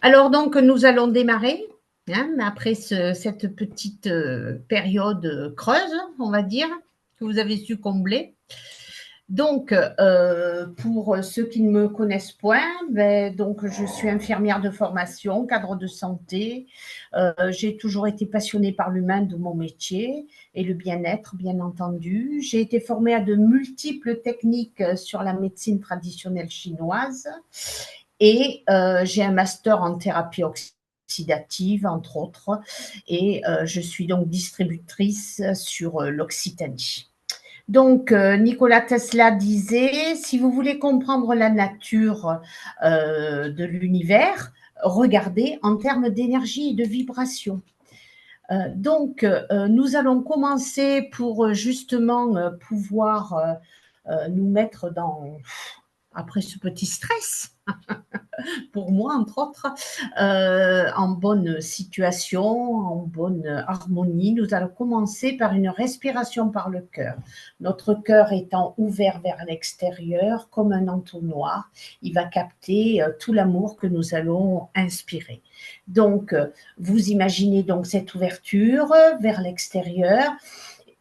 Alors donc, nous allons démarrer, hein, après cette petite période creuse, on va dire, que vous avez su combler. Donc, pour ceux qui ne me connaissent point, donc je suis infirmière de formation, cadre de santé. J'ai toujours été passionnée par l'humain de mon métier et le bien-être, bien entendu. J'ai été formée à de multiples techniques sur la médecine traditionnelle chinoise et j'ai un master en thérapie oxydative, entre autres, et je suis donc distributrice sur l'Occitanie. Donc, Nikola Tesla disait, si vous voulez comprendre la nature de l'univers, regardez en termes d'énergie et de vibration. Donc, nous allons commencer pour justement pouvoir nous mettre après ce petit stress, pour moi, entre autres, en bonne situation, en bonne harmonie. Nous allons commencer par une respiration par le cœur. Notre cœur étant ouvert vers l'extérieur comme un entonnoir, il va capter tout l'amour que nous allons inspirer. Donc, vous imaginez donc cette ouverture vers l'extérieur.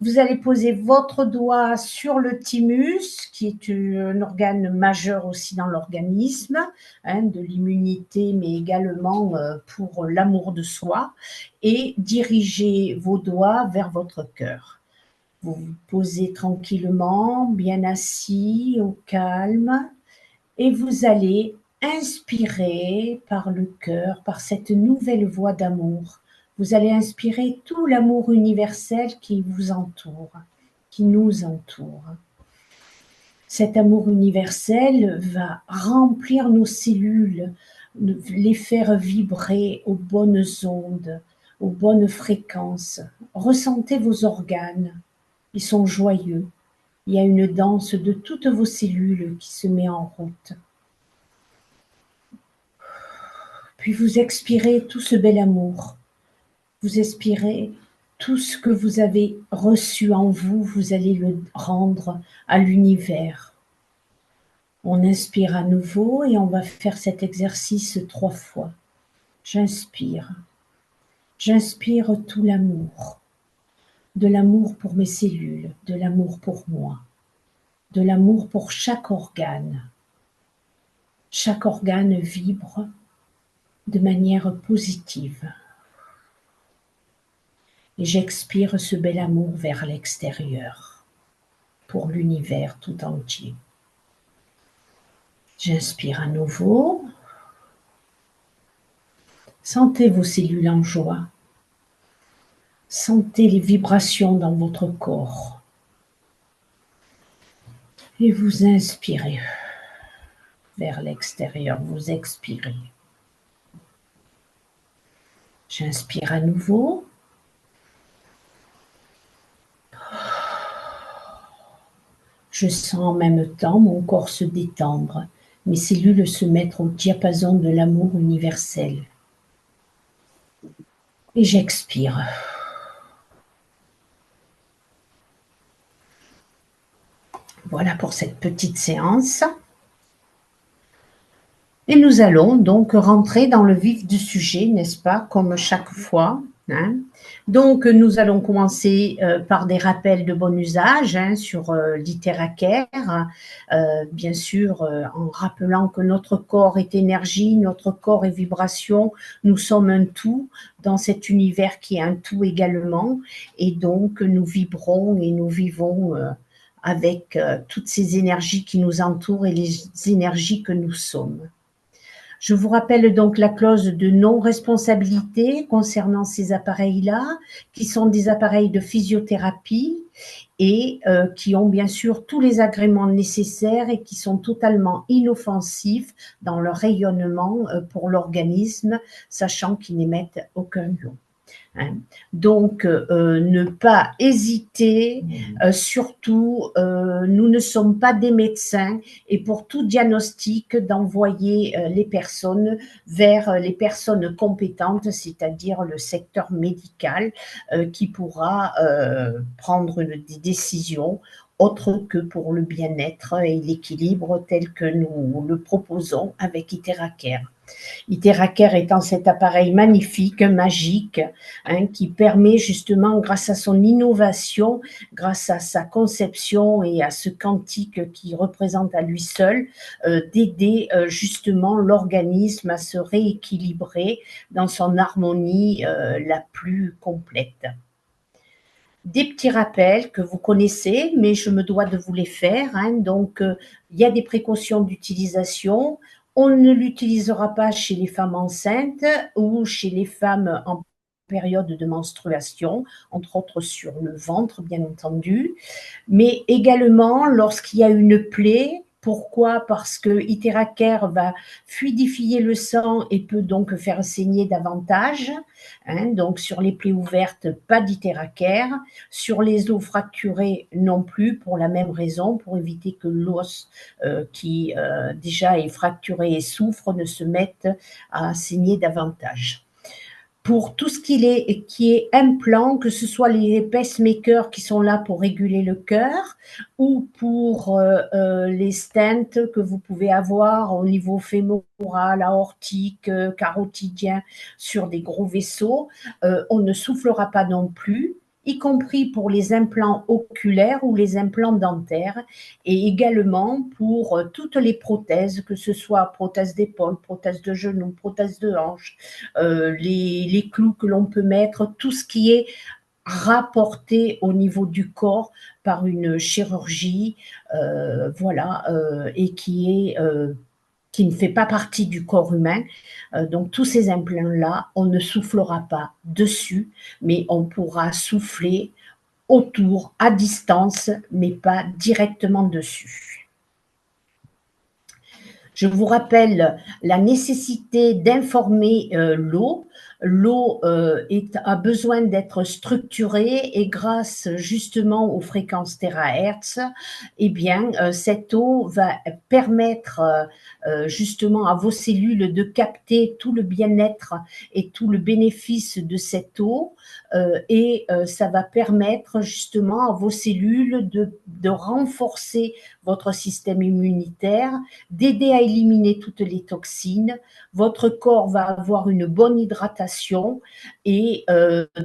Vous allez poser votre doigt sur le thymus, qui est un organe majeur aussi dans l'organisme, hein, de l'immunité, mais également pour l'amour de soi, et dirigez vos doigts vers votre cœur. Vous vous posez tranquillement, bien assis, au calme, et vous allez inspirer par le cœur, par cette nouvelle voie d'amour. Vous allez inspirer tout l'amour universel qui vous entoure, qui nous entoure. Cet amour universel va remplir nos cellules, les faire vibrer aux bonnes ondes, aux bonnes fréquences. Ressentez vos organes, ils sont joyeux. Il y a une danse de toutes vos cellules qui se met en route. Puis vous expirez tout ce bel amour. Vous expirez tout ce que vous avez reçu en vous, vous allez le rendre à l'univers. On inspire à nouveau et on va faire cet exercice 3 fois. J'inspire. J'inspire tout l'amour. De l'amour pour mes cellules, de l'amour pour moi, de l'amour pour chaque organe. Chaque organe vibre de manière positive. Et j'expire ce bel amour vers l'extérieur, pour l'univers tout entier. J'inspire à nouveau. Sentez vos cellules en joie. Sentez les vibrations dans votre corps. Et vous inspirez vers l'extérieur, vous expirez. J'inspire à nouveau. Je sens en même temps mon corps se détendre, mes cellules se mettre au diapason de l'amour universel. Et j'expire. Voilà pour cette petite séance. Et nous allons donc rentrer dans le vif du sujet, n'est-ce pas, comme chaque fois. Hein. Donc, nous allons commencer par des rappels de bon usage hein, sur l'ITERACARE, bien sûr, en rappelant que notre corps est énergie, notre corps est vibration, nous sommes un tout dans cet univers qui est un tout également, et donc nous vibrons et nous vivons avec toutes ces énergies qui nous entourent et les énergies que nous sommes. Je vous rappelle donc la clause de non-responsabilité concernant ces appareils-là, qui sont des appareils de physiothérapie et qui ont bien sûr tous les agréments nécessaires et qui sont totalement inoffensifs dans leur rayonnement pour l'organisme, sachant qu'ils n'émettent aucun ion. Hein. Donc, ne pas hésiter, surtout, nous ne sommes pas des médecins et pour tout diagnostic, d'envoyer les personnes vers les personnes compétentes, c'est-à-dire le secteur médical qui pourra prendre des décisions autres que pour le bien-être et l'équilibre tel que nous le proposons avec ITERACARE. Iteraker étant cet appareil magnifique, magique, hein, qui permet justement, grâce à son innovation, grâce à sa conception et à ce quantique qui représente à lui seul, d'aider justement l'organisme à se rééquilibrer dans son harmonie la plus complète. Des petits rappels que vous connaissez, mais je me dois de vous les faire. Hein. Donc, il y a des précautions d'utilisation. On ne l'utilisera pas chez les femmes enceintes ou chez les femmes en période de menstruation, entre autres sur le ventre, bien entendu, mais également lorsqu'il y a une plaie. Pourquoi? Parce que Iteraker va fluidifier le sang et peut donc faire saigner davantage. Hein, donc sur les plaies ouvertes, pas d'Iteraker. Sur les os fracturés non plus, pour la même raison, pour éviter que l'os qui déjà est fracturé et souffre ne se mette à saigner davantage. Pour tout ce qui est implant, que ce soit les pacemakers qui sont là pour réguler le cœur ou pour les stents que vous pouvez avoir au niveau fémoral, aortique, carotidien sur des gros vaisseaux, on ne soufflera pas non plus, y compris pour les implants oculaires ou les implants dentaires, et également pour toutes les prothèses, que ce soit prothèse d'épaule, prothèse de genou, prothèse de hanche, les clous que l'on peut mettre, tout ce qui est rapporté au niveau du corps par une chirurgie, voilà, et qui ne fait pas partie du corps humain. Donc tous ces implants-là, on ne soufflera pas dessus, mais on pourra souffler autour, à distance, mais pas directement dessus. Je vous rappelle la nécessité d'informer l'eau. L'eau a besoin d'être structurée et grâce justement aux fréquences terahertz, eh bien, cette eau va permettre justement à vos cellules de capter tout le bien-être et tout le bénéfice de cette eau et ça va permettre justement à vos cellules de renforcer votre système immunitaire, d'aider à éliminer toutes les toxines. Votre corps va avoir une bonne hydratation et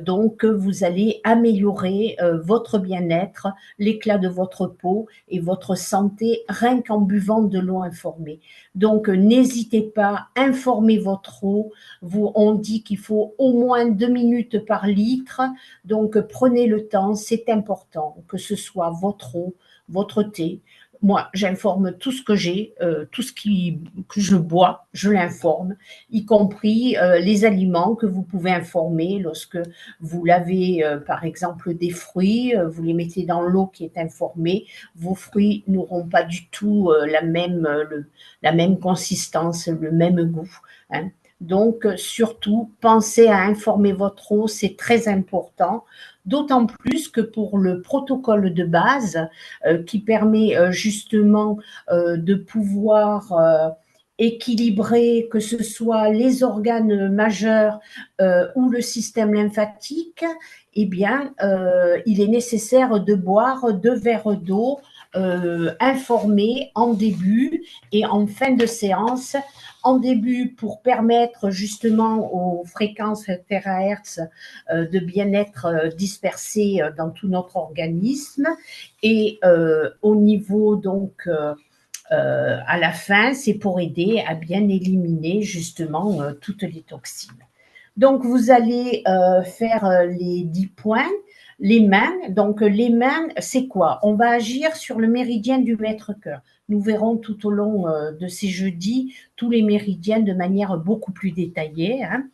donc vous allez améliorer votre bien-être, l'éclat de votre peau et votre santé rien qu'en buvant de l'eau informée. Donc n'hésitez pas, informez votre eau. On dit qu'il faut au moins 2 minutes par litre, donc prenez le temps, c'est important que ce soit votre eau, votre thé. Moi, j'informe tout ce que j'ai, tout ce que je bois, je l'informe, y compris les aliments que vous pouvez informer lorsque vous lavez, par exemple, des fruits, vous les mettez dans l'eau qui est informée, vos fruits n'auront pas du tout la même consistance, le même goût. Hein. Donc, surtout, pensez à informer votre eau, c'est très important. D'autant plus que pour le protocole de base qui permet justement de pouvoir équilibrer que ce soit les organes majeurs ou le système lymphatique, eh bien, il est nécessaire de boire 2 verres d'eau informés en début et en fin de séance. En début, pour permettre justement aux fréquences terahertz de bien être dispersées dans tout notre organisme. Et au niveau, donc, à la fin, c'est pour aider à bien éliminer justement toutes les toxines. Donc, vous allez faire les 10 points. Les mains, donc les mains, c'est quoi? On va agir sur le méridien du maître-cœur. Nous verrons tout au long de ces jeudis tous les méridiens de manière beaucoup plus détaillée. Hein.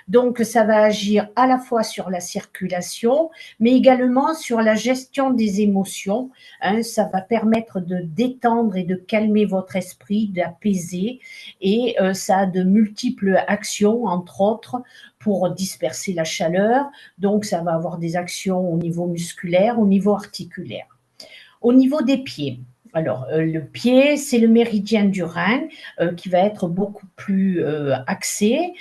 Donc, ça va agir à la fois sur la circulation, mais également sur la gestion des émotions. Hein. Ça va permettre de détendre et de calmer votre esprit, d'apaiser. Et ça a de multiples actions, entre autres, pour disperser la chaleur. Donc, ça va avoir des actions au niveau musculaire, au niveau articulaire. Au niveau des pieds, Alors, le pied, c'est le méridien du rein qui va être beaucoup plus axé.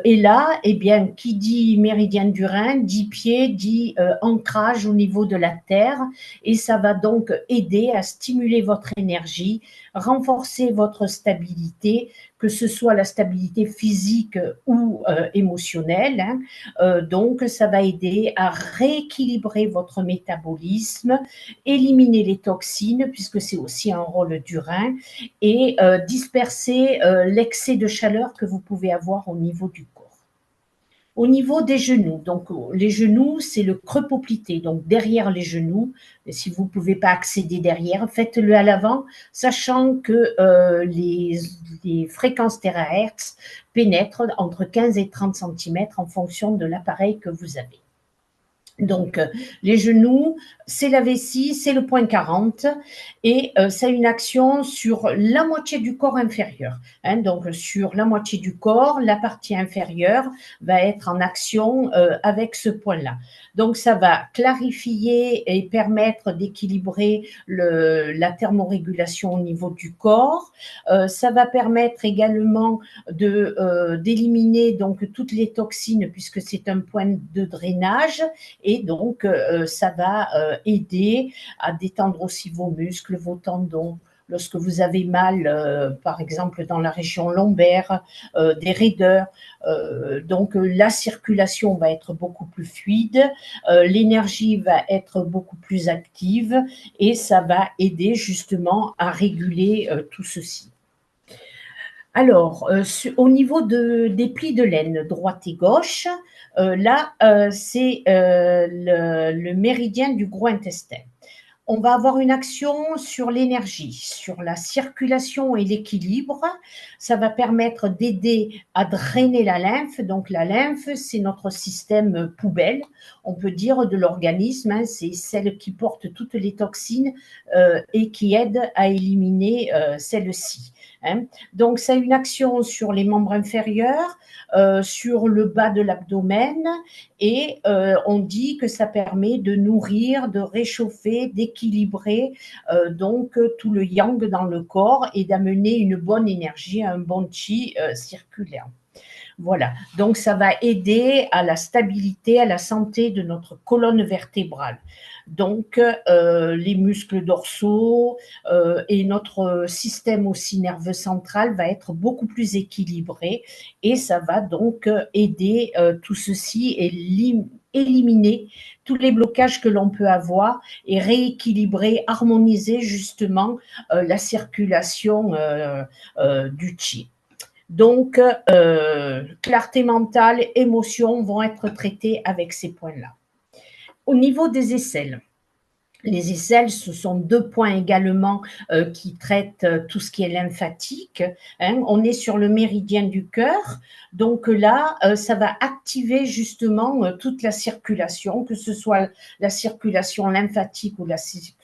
Et là, eh bien, qui dit méridien du rein, dit pied, dit ancrage au niveau de la terre. Et ça va donc aider à stimuler votre énergie, renforcer votre stabilité, que ce soit la stabilité physique ou émotionnelle. Hein. Donc, ça va aider à rééquilibrer votre métabolisme, éliminer les toxines, puisque c'est aussi un rôle du rein, et disperser l'excès de chaleur que vous pouvez avoir au niveau du corps. Au niveau des genoux, donc les genoux, c'est le creux poplité, donc derrière les genoux. Si vous ne pouvez pas accéder derrière, faites-le à l'avant, sachant que les fréquences terahertz pénètrent entre 15 et 30 cm en fonction de l'appareil que vous avez. Donc, les genoux, c'est la vessie, c'est le point 40 et ça a une action sur la moitié du corps inférieur. Hein, donc, sur la moitié du corps, la partie inférieure va être en action avec ce point-là. Donc, ça va clarifier et permettre d'équilibrer la thermorégulation au niveau du corps. Ça va permettre également d'éliminer donc toutes les toxines puisque c'est un point de drainage. Et donc, ça va aider à détendre aussi vos muscles, vos tendons. Lorsque vous avez mal, par exemple, dans la région lombaire, des raideurs, donc la circulation va être beaucoup plus fluide, l'énergie va être beaucoup plus active et ça va aider justement à réguler tout ceci. Alors, au niveau des plis de laine, droite et gauche, là, c'est le méridien du gros intestin. On va avoir une action sur l'énergie, sur la circulation et l'équilibre. Ça va permettre d'aider à drainer la lymphe. Donc la lymphe, c'est notre système poubelle, on peut dire, de l'organisme. Hein. C'est celle qui porte toutes les toxines et qui aide à éliminer celles-ci. Hein. Donc ça a une action sur les membres inférieurs, sur le bas de l'abdomen et on dit que ça permet de nourrir, de réchauffer, d'équilibrer donc tout le yang dans le corps et d'amener une bonne énergie, un bon chi circulaire. Voilà, donc ça va aider à la stabilité, à la santé de notre colonne vertébrale. Donc, les muscles dorsaux et notre système aussi nerveux central va être beaucoup plus équilibré et ça va donc aider tout ceci et éliminer tous les blocages que l'on peut avoir et rééquilibrer, harmoniser justement la circulation du chi. Donc, clarté mentale, émotion vont être traitées avec ces points-là. Au niveau des aisselles, les aisselles, ce sont deux points également qui traitent tout ce qui est lymphatique. Hein. On est sur le méridien du cœur. Donc là, ça va activer justement toute la circulation, que ce soit la circulation lymphatique ou la circulation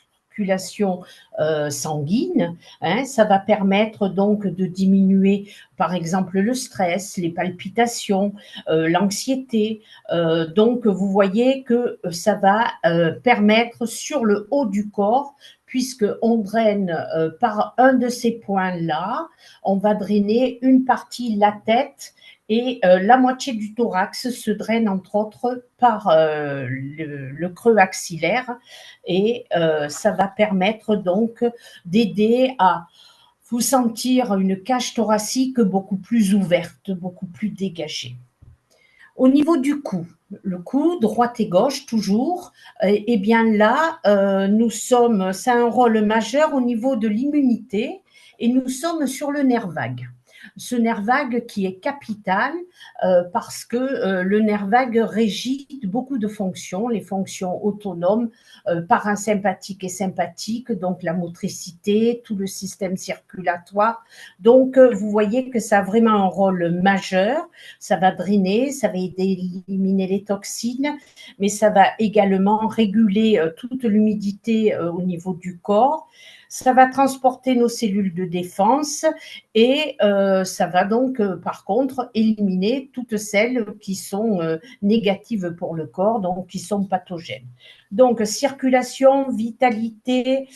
sanguine. Hein. Ça va permettre donc de diminuer, par exemple, le stress, les palpitations, l'anxiété. Donc, vous voyez que ça va permettre sur le haut du corps, puisqu'on draine par un de ces points-là, on va drainer une partie, la tête, et la moitié du thorax se draine entre autres par le creux axillaire et ça va permettre donc d'aider à vous sentir une cage thoracique beaucoup plus ouverte, beaucoup plus dégagée. Au niveau du cou, le cou, droite et gauche toujours, eh bien là, ça a un rôle majeur au niveau de l'immunité et nous sommes sur le nerf vague. Ce nerf vague qui est capital parce que le nerf vague régit beaucoup de fonctions, les fonctions autonomes, parasympathiques et sympathiques, donc la motricité, tout le système circulatoire. Donc, vous voyez que ça a vraiment un rôle majeur. Ça va drainer, ça va aider à éliminer les toxines, mais ça va également réguler toute l'humidité au niveau du corps. ça va transporter nos cellules de défense et ça va donc, par contre, éliminer toutes celles qui sont négatives pour le corps, donc qui sont pathogènes. Donc, circulation, vitalité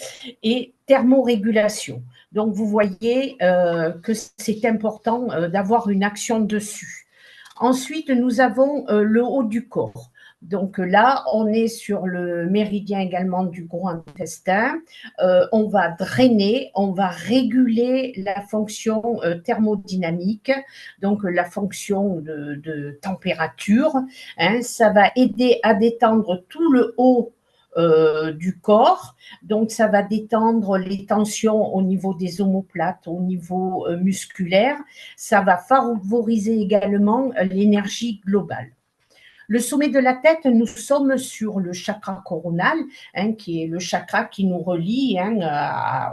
et thermorégulation. Donc, vous voyez que c'est important d'avoir une action dessus. Ensuite, nous avons le haut du corps. Donc là, on est sur le méridien également du gros intestin. On va drainer, on va réguler la fonction thermodynamique, donc la fonction de température. Hein. Ça va aider à détendre tout le haut du corps. Donc, ça va détendre les tensions au niveau des omoplates, au niveau musculaire. Ça va favoriser également l'énergie globale. Le sommet de la tête, nous sommes sur le chakra coronal, hein, qui est le chakra qui nous relie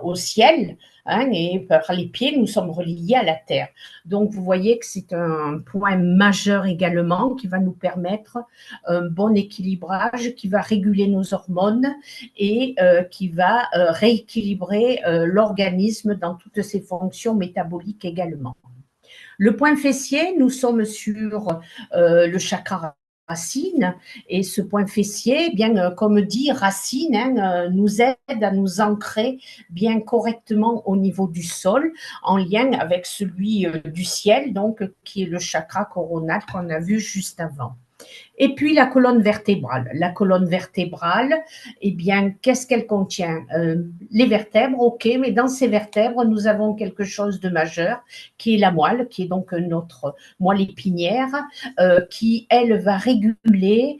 au ciel, hein, et par les pieds, nous sommes reliés à la terre. Donc, vous voyez que c'est un point majeur également qui va nous permettre un bon équilibrage, qui va réguler nos hormones et qui va rééquilibrer l'organisme dans toutes ses fonctions métaboliques également. Le point fessier, nous sommes sur le chakra racine, et ce point fessier, bien comme dit Racine, hein, nous aide à nous ancrer bien correctement au niveau du sol, en lien avec celui du ciel, donc qui est le chakra coronal qu'on a vu juste avant. Et puis la colonne vertébrale. La colonne vertébrale, eh bien, qu'est-ce qu'elle contient? Les vertèbres, ok, mais dans ces vertèbres, nous avons quelque chose de majeur, qui est la moelle, qui est donc notre moelle épinière, qui, elle, va réguler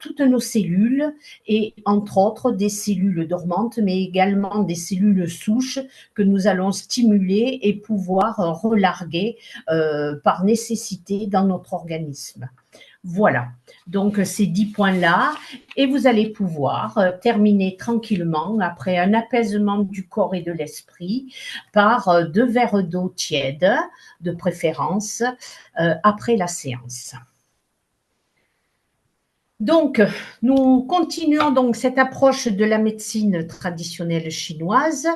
toutes nos cellules, et entre autres des cellules dormantes, mais également des cellules souches que nous allons stimuler et pouvoir relarguer par nécessité dans notre organisme. Voilà, donc ces 10 points-là, et vous allez pouvoir terminer tranquillement, après un apaisement du corps et de l'esprit, par 2 verres d'eau tiède, de préférence, après la séance. Donc, nous continuons donc cette approche de la médecine traditionnelle chinoise,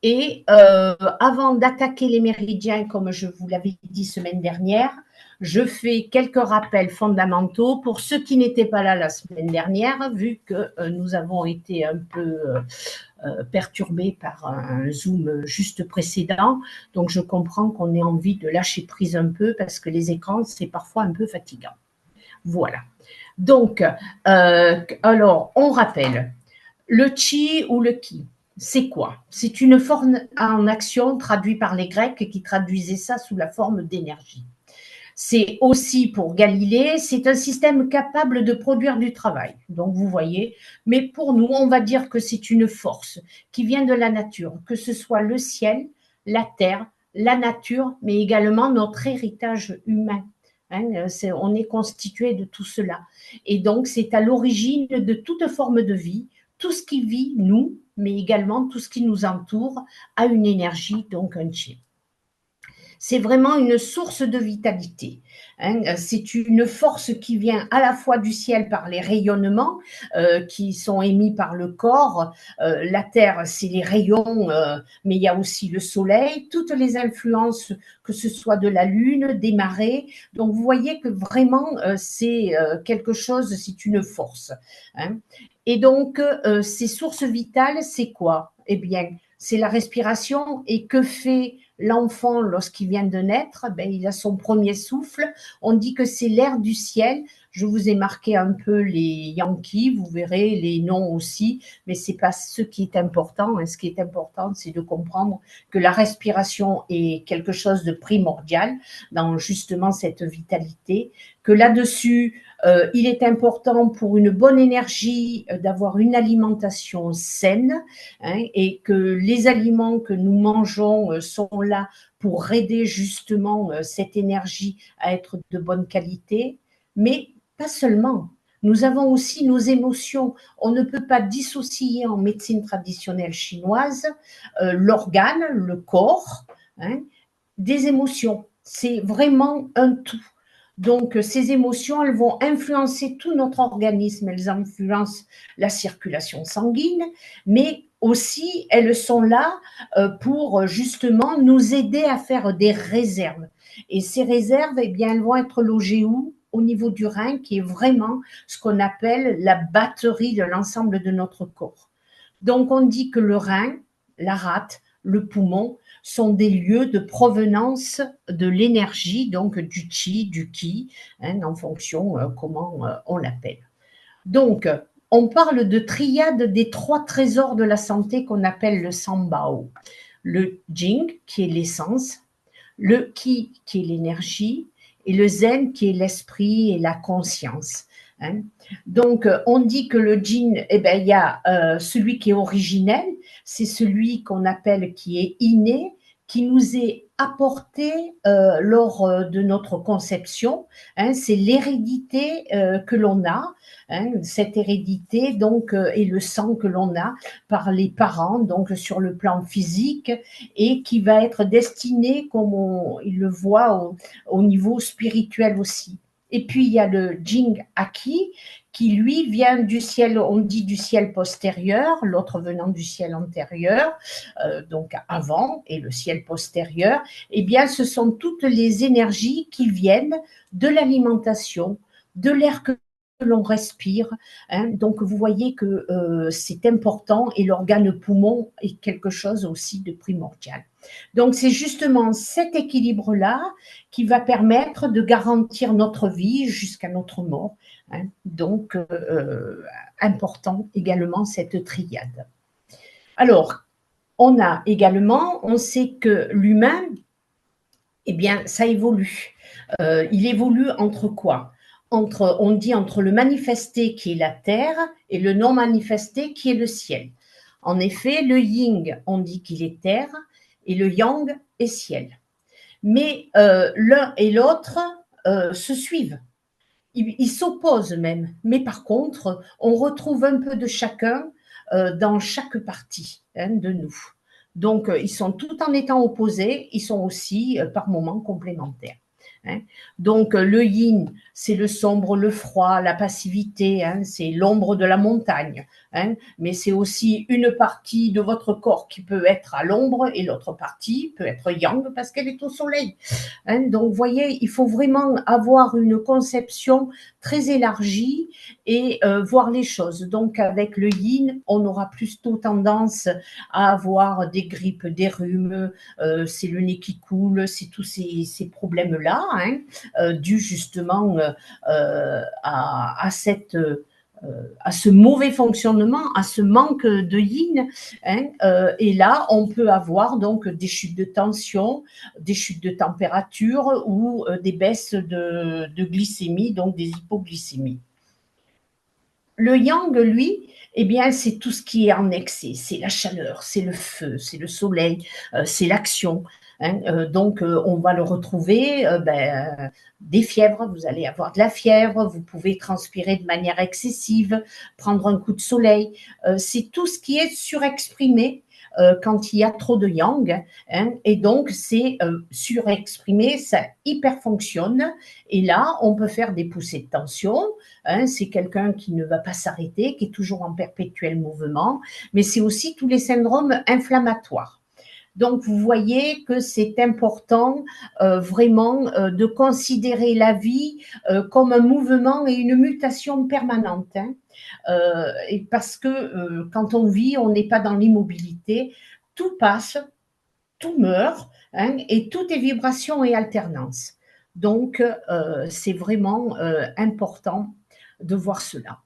et avant d'attaquer les méridiens, comme je vous l'avais dit semaine dernière, je fais quelques rappels fondamentaux pour ceux qui n'étaient pas là la semaine dernière, vu que nous avons été un peu perturbés par un Zoom juste précédent. Donc, je comprends qu'on ait envie de lâcher prise un peu parce que les écrans, c'est parfois un peu fatigant. Voilà. Donc, alors, on rappelle, le chi ou le ki, c'est quoi? C'est une forme en action traduite par les Grecs qui traduisaient ça sous la forme d'énergie. C'est aussi pour Galilée, c'est un système capable de produire du travail. Donc vous voyez, mais pour nous, on va dire que c'est une force qui vient de la nature, que ce soit le ciel, la terre, la nature, mais également notre héritage humain. Hein, on est constitué de tout cela. Et donc, c'est à l'origine de toute forme de vie. Tout ce qui vit, nous, mais également tout ce qui nous entoure, a une énergie, donc un chi. C'est vraiment une source de vitalité. Hein. C'est une force qui vient à la fois du ciel par les rayonnements qui sont émis par le corps. La Terre, c'est les rayons, mais il y a aussi le soleil, toutes les influences, que ce soit de la Lune, des marées. Donc, vous voyez que vraiment, c'est quelque chose, c'est une force. Hein. Et donc, ces sources vitales, c'est quoi? Eh bien, c'est la respiration. Et que fait l'enfant lorsqu'il vient de naître? Ben, il a son premier souffle. On dit que c'est l'air du ciel. Je vous ai marqué un peu les Yankees, vous verrez les noms aussi, mais ce n'est pas ce qui est important. Ce qui est important, c'est de comprendre que la respiration est quelque chose de primordial dans justement cette vitalité, que là-dessus, il est important pour une bonne énergie d'avoir une alimentation saine, hein, et que les aliments que nous mangeons sont là pour aider justement cette énergie à être de bonne qualité, mais pas seulement. Nous avons aussi nos émotions. On ne peut pas dissocier en médecine traditionnelle chinoise l'organe, le corps, hein, des émotions. C'est vraiment un tout. Donc, ces émotions, elles vont influencer tout notre organisme. Elles influencent la circulation sanguine, mais aussi, elles sont là pour justement nous aider à faire des réserves. Et ces réserves, eh bien, elles vont être logées où? Au niveau du rein, qui est vraiment ce qu'on appelle la batterie de l'ensemble de notre corps. Donc, on dit que le rein, la rate, le poumon sont des lieux de provenance de l'énergie, donc du chi, du ki, hein, en fonction comment on l'appelle. Donc, on parle de triade des 3 trésors de la santé qu'on appelle le Sanbao. Le Jing, qui est l'essence, le Qi, qui est l'énergie, et le Zen, qui est l'esprit et la conscience. Hein. Donc, on dit que le Jin, eh ben, il y a celui qui est originel, c'est celui qu'on appelle qui est inné, qui nous est apporté lors de notre conception. Hein, c'est l'hérédité que l'on a, hein, cette hérédité donc est le sang que l'on a par les parents, donc sur le plan physique, et qui va être destiné, comme il le voit, au niveau spirituel aussi. Et puis il y a le Jing Aki, qui lui vient du ciel, on dit du ciel postérieur, l'autre venant du ciel antérieur, donc avant, et le ciel postérieur. Eh bien, ce sont toutes les énergies qui viennent de l'alimentation, de l'air que l'on respire. Hein. Donc, vous voyez que c'est important et l'organe poumon est quelque chose aussi de primordial. Donc, c'est justement cet équilibre-là qui va permettre de garantir notre vie jusqu'à notre mort. Hein. Donc, important également cette triade. Alors, on a également, on sait que l'humain, eh bien, ça évolue. Il évolue entre quoi? On dit entre le manifesté qui est la terre et le non manifesté qui est le ciel. En effet, le yin, on dit qu'il est terre et le yang est ciel. Mais l'un et l'autre se suivent. Ils s'opposent même. Mais par contre, on retrouve un peu de chacun dans chaque partie de nous. Donc, ils sont tout en étant opposés, ils sont aussi par moments complémentaires. Hein. Donc, le yin, c'est le sombre, le froid, la passivité, hein, c'est l'ombre de la montagne. Hein, mais c'est aussi une partie de votre corps qui peut être à l'ombre et l'autre partie peut être yang parce qu'elle est au soleil. Hein, donc, vous voyez, il faut vraiment avoir une conception très élargie et voir les choses. Donc, avec le yin, on aura plutôt tendance à avoir des grippes, des rhumes, c'est le nez qui coule, c'est tous ces problèmes-là, hein, dus justement à cette à ce mauvais fonctionnement, à ce manque de yin. Hein, et là, on peut avoir donc des chutes de tension, des chutes de température ou des baisses de glycémie, donc des hypoglycémies. Le yang, lui, eh bien, c'est tout ce qui est en excès. C'est la chaleur, c'est le feu, c'est le soleil, c'est l'action. Hein, donc, on va le retrouver des fièvres. Vous allez avoir de la fièvre, vous pouvez transpirer de manière excessive, prendre un coup de soleil. C'est tout ce qui est surexprimé quand il y a trop de yang. Hein, et donc, c'est surexprimé, ça hyper fonctionne. Et là, on peut faire des poussées de tension. Hein, c'est quelqu'un qui ne va pas s'arrêter, qui est toujours en perpétuel mouvement. Mais c'est aussi tous les syndromes inflammatoires. Donc, vous voyez que c'est important vraiment de considérer la vie comme un mouvement et une mutation permanente. Hein. Et parce que quand on vit, on n'est pas dans l'immobilité. Tout passe, tout meurt, hein, et tout est vibration et alternance. Donc, c'est vraiment important de voir cela.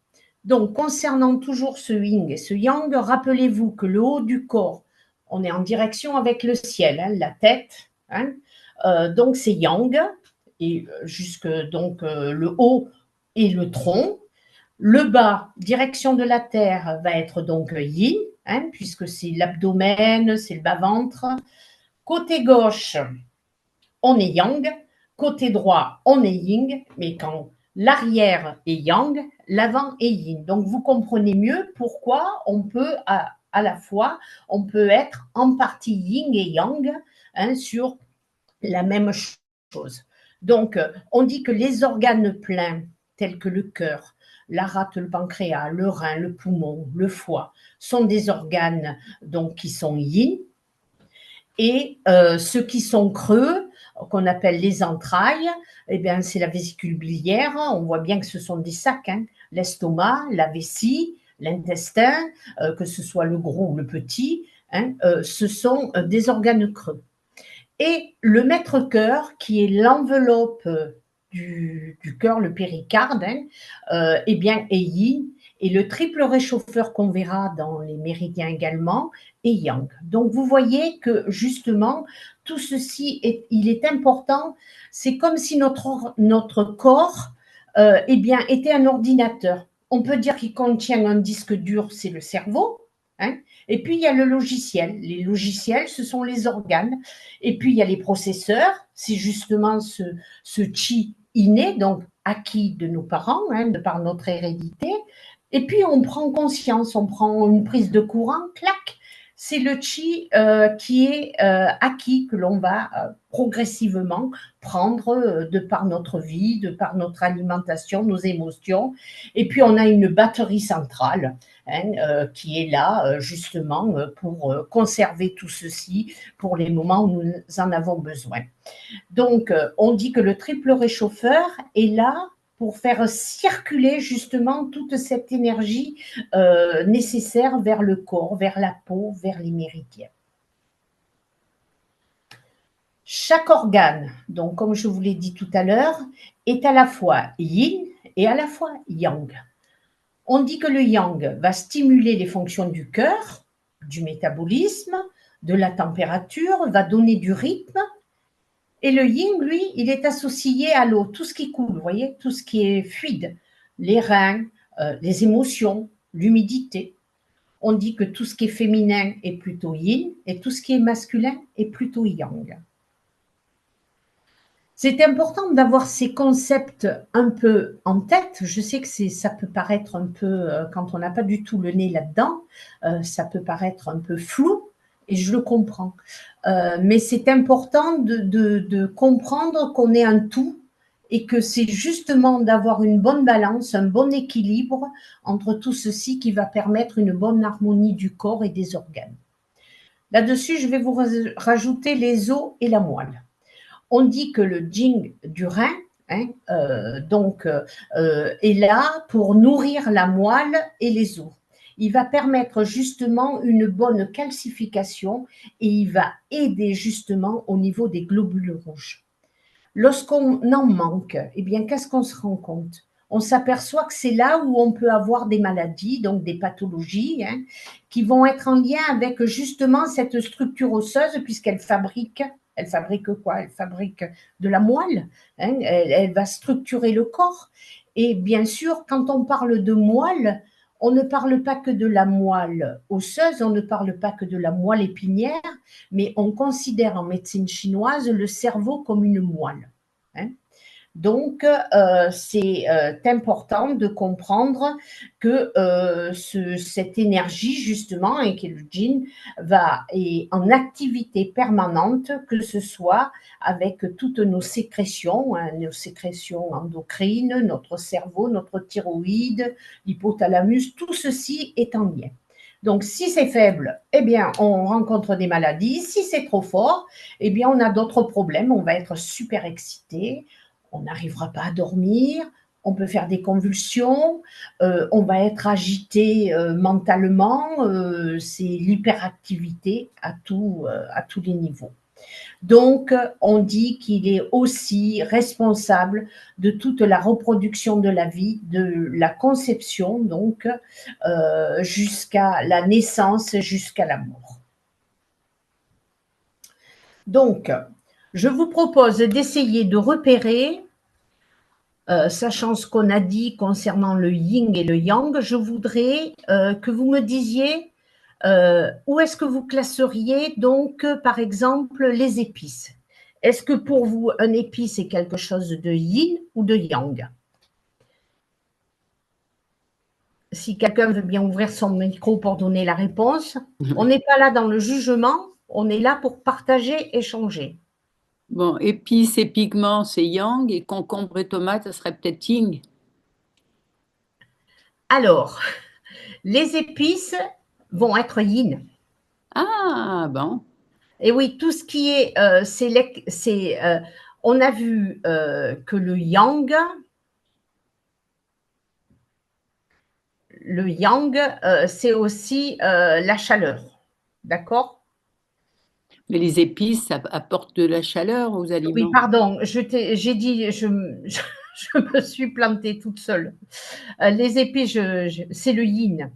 Donc, concernant toujours ce yin et ce yang, rappelez-vous que le haut du corps, on est en direction avec le ciel, hein, la tête, hein, donc c'est yang, et jusque donc le haut et le tronc. Le bas, direction de la terre, va être donc yin, hein, puisque c'est l'abdomen, c'est le bas-ventre. Côté gauche, on est yang. Côté droit, on est yin. Mais quand l'arrière est yang, l'avant est yin. Donc, vous comprenez mieux pourquoi on peut à la fois, on peut être en partie yin et yang, hein, sur la même chose. Donc, on dit que les organes pleins, tels que le cœur, la rate, le pancréas, le rein, le poumon, le foie, sont des organes donc, qui sont yin. Et ceux qui sont creux, qu'on appelle les entrailles, eh bien, c'est la vésicule biliaire. On voit bien que ce sont des sacs, hein. L'estomac, la vessie, l'intestin, que ce soit le gros ou le petit, hein, ce sont des organes creux. Et le maître-cœur, qui est l'enveloppe du cœur, le péricarde, hein, eh bien, est yin. Et le triple réchauffeur qu'on verra dans les méridiens également est yang. Donc, vous voyez que justement, tout ceci, il est important. C'est comme si notre corps eh bien, était un ordinateur. On peut dire qu'il contient un disque dur, c'est le cerveau. Hein, et puis, il y a le logiciel. Les logiciels, ce sont les organes. Et puis, il y a les processeurs. C'est justement ce chi inné, donc acquis de nos parents, hein, de par notre hérédité. Et puis, on prend conscience, on prend une prise de courant, clac. C'est le chi qui est acquis, que l'on va progressivement prendre de par notre vie, de par notre alimentation, nos émotions. Et puis, on a une batterie centrale hein, qui est là justement pour conserver tout ceci pour les moments où nous en avons besoin. Donc, on dit que le triple réchauffeur est là pour faire circuler justement toute cette énergie nécessaire vers le corps, vers la peau, vers les méridiens. Chaque organe, donc comme je vous l'ai dit tout à l'heure, est à la fois yin et à la fois yang. On dit que le yang va stimuler les fonctions du cœur, du métabolisme, de la température, va donner du rythme. Et le yin, lui, il est associé à l'eau, tout ce qui coule, vous voyez, tout ce qui est fluide, les reins, les émotions, l'humidité. On dit que tout ce qui est féminin est plutôt yin et tout ce qui est masculin est plutôt yang. C'est important d'avoir ces concepts un peu en tête. Je sais que ça peut paraître un peu, quand on n'a pas du tout le nez là-dedans, ça peut paraître un peu flou, et je le comprends. Mais c'est important de comprendre qu'on est un tout et que c'est justement d'avoir une bonne balance, un bon équilibre entre tout ceci qui va permettre une bonne harmonie du corps et des organes. Là-dessus, je vais vous rajouter les os et la moelle. On dit que le jing du rein hein, est là pour nourrir la moelle et les os. Il va permettre justement une bonne calcification et il va aider justement au niveau des globules rouges. Lorsqu'on en manque, eh bien, qu'est-ce qu'on se rend compte? On s'aperçoit que c'est là où on peut avoir des maladies, donc des pathologies, hein, qui vont être en lien avec justement cette structure osseuse, puisqu'elle fabrique quoi? Elle fabrique de la moelle, hein, elle va structurer le corps. Et bien sûr, quand on parle de moelle, on ne parle pas que de la moelle osseuse, on ne parle pas que de la moelle épinière, mais on considère en médecine chinoise le cerveau comme une moelle. Hein. Donc, c'est important de comprendre que cette énergie, justement, et que le yin est en activité permanente, que ce soit avec toutes nos sécrétions, hein, nos sécrétions endocrines, notre cerveau, notre thyroïde, l'hypothalamus, tout ceci est en lien. Donc, si c'est faible, eh bien, on rencontre des maladies. Si c'est trop fort, eh bien, on a d'autres problèmes. On va être super excité. On n'arrivera pas à dormir, on peut faire des convulsions, on va être agité mentalement, c'est l'hyperactivité à tous les niveaux. Donc, on dit qu'il est aussi responsable de toute la reproduction de la vie, de la conception, donc, jusqu'à la naissance, jusqu'à la mort. Donc, je vous propose d'essayer de repérer sachant ce qu'on a dit concernant le yin et le yang, je voudrais que vous me disiez où est-ce que vous classeriez donc, par exemple, les épices. Est-ce que pour vous, un épice est quelque chose de yin ou de yang? Si quelqu'un veut bien ouvrir son micro pour donner la réponse, on n'est pas là dans le jugement, on est là pour partager, échanger. Bon, épices et pigments, c'est yang, et concombre et tomates, ça serait peut-être yin. Alors, les épices vont être yin. Ah, bon. Et oui, tout ce qui est, on a vu que le yang, c'est aussi la chaleur, d'accord? Mais les épices, ça apporte de la chaleur aux Oui, aliments. pardon, j'ai dit, je me suis plantée toute seule. Les épices, c'est le yin.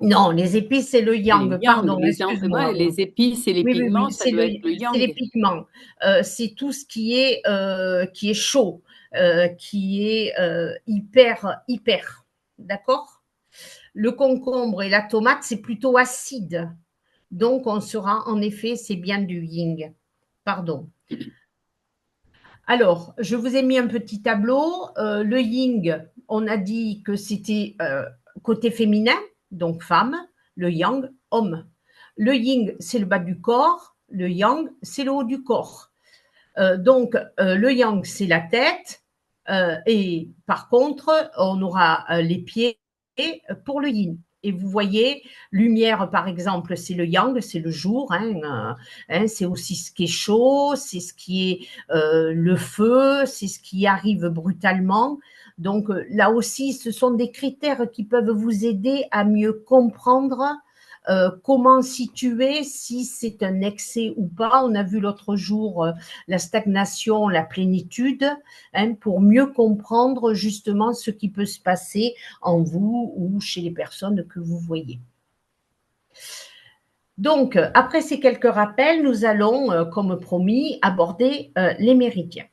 Non, les épices, c'est le C'est le yang, yang. pardon, excuse-moi. Ouais, les épices et les Oui, oui, pigments, oui, ça doit être le c'est les yang. pigments. C'est tout ce qui est chaud, qui est hyper. D'accord? Le concombre et la tomate, c'est plutôt acide. Donc, on sera, en effet, c'est bien du yin. Pardon. Alors, je vous ai mis un petit tableau. Le yin, on a dit que c'était côté féminin, donc femme. Le yang, homme. Le yin, c'est le bas du corps. Le yang, c'est le haut du corps. Donc, le yang, c'est la tête. Et par contre, on aura les pieds pour le yin. Et vous voyez, lumière, par exemple, c'est le yang, c'est le jour. C'est aussi ce qui est chaud, c'est ce qui est le feu, c'est ce qui arrive brutalement. Donc là aussi, ce sont des critères qui peuvent vous aider à mieux comprendre comment situer si c'est un excès ou pas. On a vu l'autre jour la stagnation, la plénitude, pour mieux comprendre justement ce qui peut se passer en vous ou chez les personnes que vous voyez. Donc, après ces quelques rappels, nous allons, comme promis, aborder les méridiens.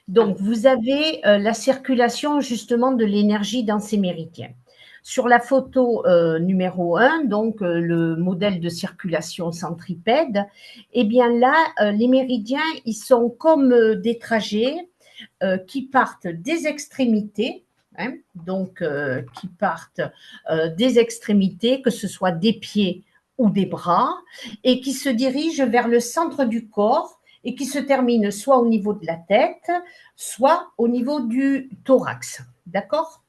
Donc, vous avez la circulation justement de l'énergie dans ces méridiens. Sur la photo numéro 1, donc le modèle de circulation centripède, eh bien là, les méridiens, ils sont comme des trajets qui partent des extrémités, donc qui partent des extrémités, que ce soit des pieds ou des bras, et qui se dirigent vers le centre du corps et qui se terminent soit au niveau de la tête, soit au niveau du thorax. D'accord?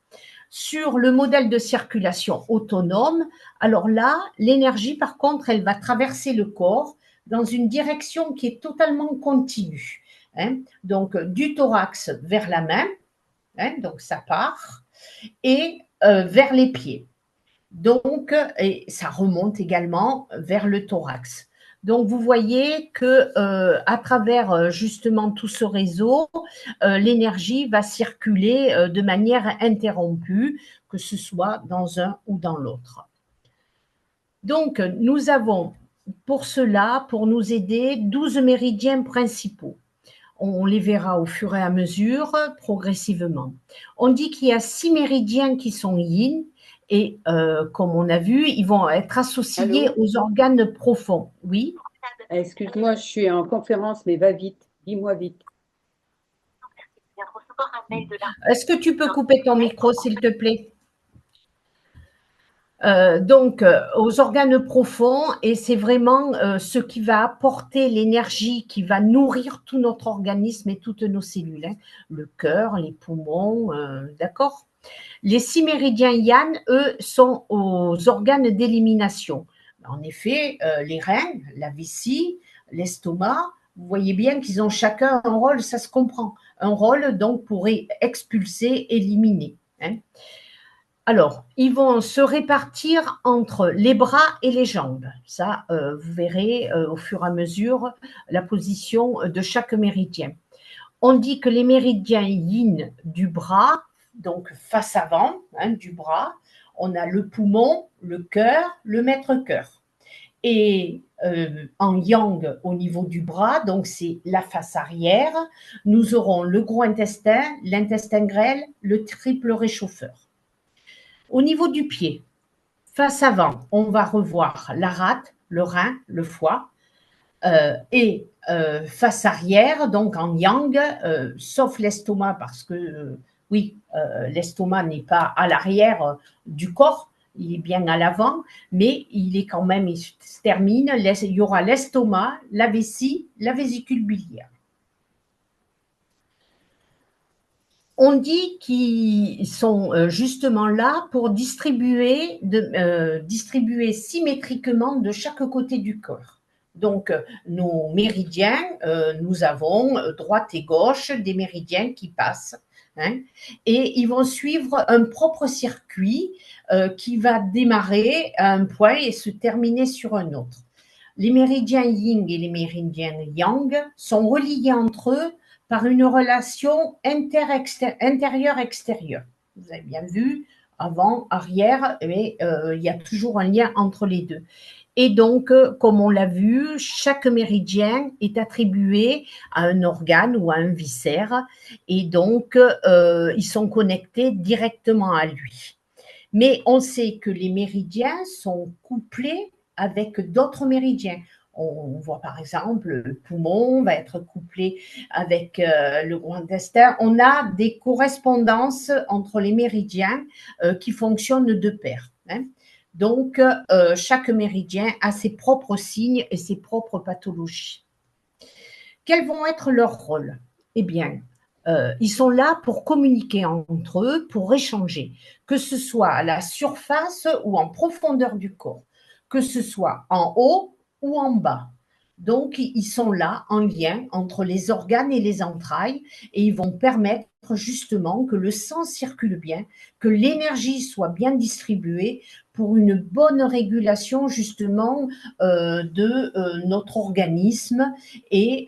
Sur le modèle de circulation autonome, alors là, l'énergie, par contre, elle va traverser le corps dans une direction qui est totalement continue. Donc, du thorax vers la main, donc ça part, et vers les pieds. Donc, et ça remonte également vers le thorax. Donc, vous voyez que à travers justement tout ce réseau, l'énergie va circuler de manière interrompue, que ce soit dans un ou dans l'autre. Donc, nous avons pour cela, pour nous aider, 12 méridiens principaux. On les verra au fur et à mesure, progressivement. On dit qu'il y a 6 méridiens qui sont yin et comme on a vu, ils vont être associés Allô? aux organes profonds. Oui. Excuse-moi, je suis en conférence, mais va vite. Dis-moi vite. Est-ce que tu peux couper ton micro, s'il te plaît? Donc, aux organes profonds, et c'est vraiment ce qui va apporter l'énergie, qui va nourrir tout notre organisme et toutes nos cellules. Le cœur, les poumons, d'accord? Les 6 méridiens yang, eux, sont aux organes d'élimination. En effet, les reins, la vessie, l'estomac, vous voyez bien qu'ils ont chacun un rôle, ça se comprend. Un rôle donc pour expulser, éliminer. Alors, ils vont se répartir entre les bras et les jambes. Ça, vous verrez au fur et à mesure la position de chaque méridien. On dit que les méridiens yin du bras, donc face avant du bras, on a le poumon, le cœur, le maître-cœur. Et en yang au niveau du bras, donc c'est la face arrière, nous aurons le gros intestin, l'intestin grêle, le triple réchauffeur. Au niveau du pied, face avant, on va revoir la rate, le rein, le foie, et face arrière, donc en yang, sauf l'estomac, parce que oui, l'estomac n'est pas à l'arrière du corps, il est bien à l'avant, mais il est quand même, il se termine, il y aura l'estomac, la vessie, la vésicule biliaire. On dit qu'ils sont justement là pour distribuer symétriquement de chaque côté du corps. Donc, nos méridiens, nous avons droite et gauche des méridiens qui passent, hein, et ils vont suivre un propre circuit qui va démarrer à un point et se terminer sur un autre. Les méridiens yin et les méridiens yang sont reliés entre eux par une relation intérieure-extérieure. Vous avez bien vu, avant, arrière, mais il y a toujours un lien entre les deux. Et donc, comme on l'a vu, chaque méridien est attribué à un organe ou à un viscère, et donc ils sont connectés directement à lui. Mais on sait que les méridiens sont couplés avec d'autres méridiens. On voit par exemple le poumon va être couplé avec le gros intestin. On a des correspondances entre les méridiens qui fonctionnent de pair, hein. Donc, chaque méridien a ses propres signes et ses propres pathologies. Quels vont être leurs rôles? Eh bien, ils sont là pour communiquer entre eux, pour échanger, que ce soit à la surface ou en profondeur du corps, que ce soit en haut ou en bas. Donc, ils sont là en lien entre les organes et les entrailles et ils vont permettre justement que le sang circule bien, que l'énergie soit bien distribuée pour une bonne régulation justement de notre organisme et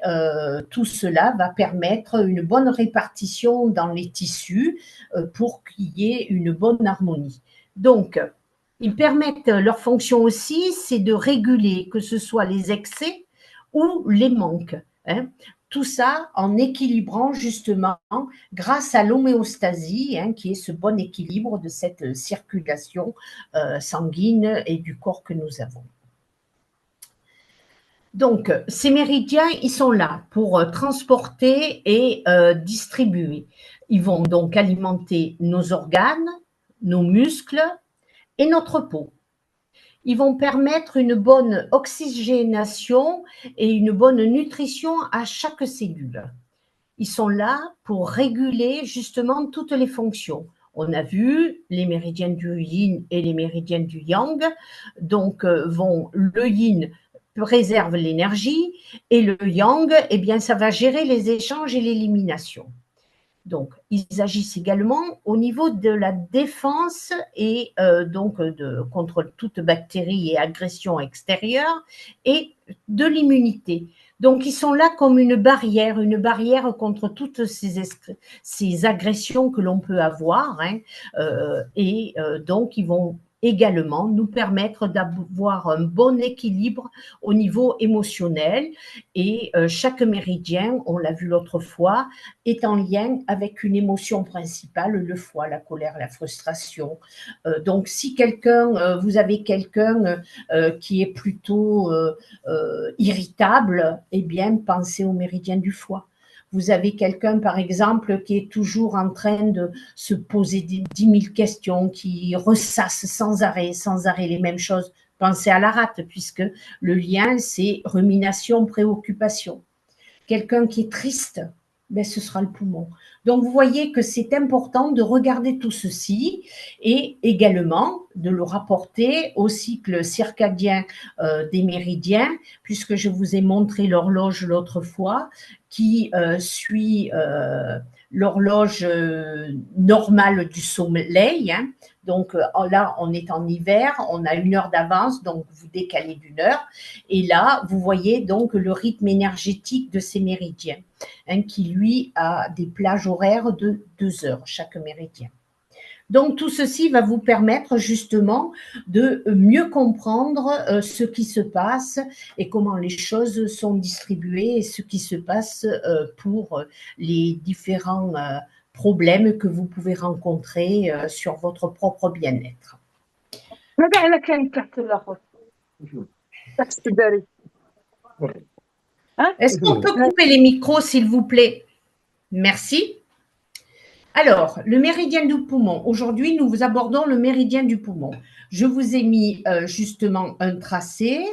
tout cela va permettre une bonne répartition dans les tissus pour qu'il y ait une bonne harmonie. Donc, ils permettent, leur fonction aussi, c'est de réguler que ce soit les excès ou les manques, hein. Tout ça en équilibrant justement grâce à l'homéostasie, hein, qui est ce bon équilibre de cette circulation sanguine et du corps que nous avons. Donc, ces méridiens, ils sont là pour transporter et distribuer. Ils vont donc alimenter nos organes, nos muscles et notre peau. Ils vont permettre une bonne oxygénation et une bonne nutrition à chaque cellule. Ils sont là pour réguler justement toutes les fonctions. On a vu les méridiens du yin et les méridiens du yang. Donc, le yin préserve l'énergie et le yang, eh bien, ça va gérer les échanges et l'élimination. Donc, ils agissent également au niveau de la défense et contre toute bactérie et agression extérieure et de l'immunité. Donc, ils sont là comme une barrière contre toutes ces agressions que l'on peut avoir, hein, donc ils vont également nous permettre d'avoir un bon équilibre au niveau émotionnel et chaque méridien, on l'a vu l'autre fois, est en lien avec une émotion principale, le foie, la colère, la frustration. Donc, si vous avez quelqu'un qui est plutôt irritable, eh bien, pensez au méridien du foie. Vous avez quelqu'un, par exemple, qui est toujours en train de se poser 10 000 questions, qui ressasse sans arrêt les mêmes choses. Pensez à la rate, puisque le lien, c'est rumination, préoccupation. Quelqu'un qui est triste, ben, ce sera le poumon. Donc, vous voyez que c'est important de regarder tout ceci et également de le rapporter au cycle circadien des méridiens, puisque je vous ai montré l'horloge l'autre fois qui suit l'horloge normale du soleil, hein. Donc là, on est en hiver, on a 1 heure d'avance, donc vous décalez d'1 heure. Et là, vous voyez donc le rythme énergétique de ces méridiens, hein, qui lui a des plages horaires de 2 heures chaque méridien. Donc, tout ceci va vous permettre justement de mieux comprendre ce qui se passe et comment les choses sont distribuées et ce qui se passe pour les différents problèmes que vous pouvez rencontrer sur votre propre bien-être. Est-ce qu'on peut couper les micros, s'il vous plaît? Merci. Alors, le méridien du poumon. Aujourd'hui, nous abordons le méridien du poumon. Je vous ai mis justement un tracé.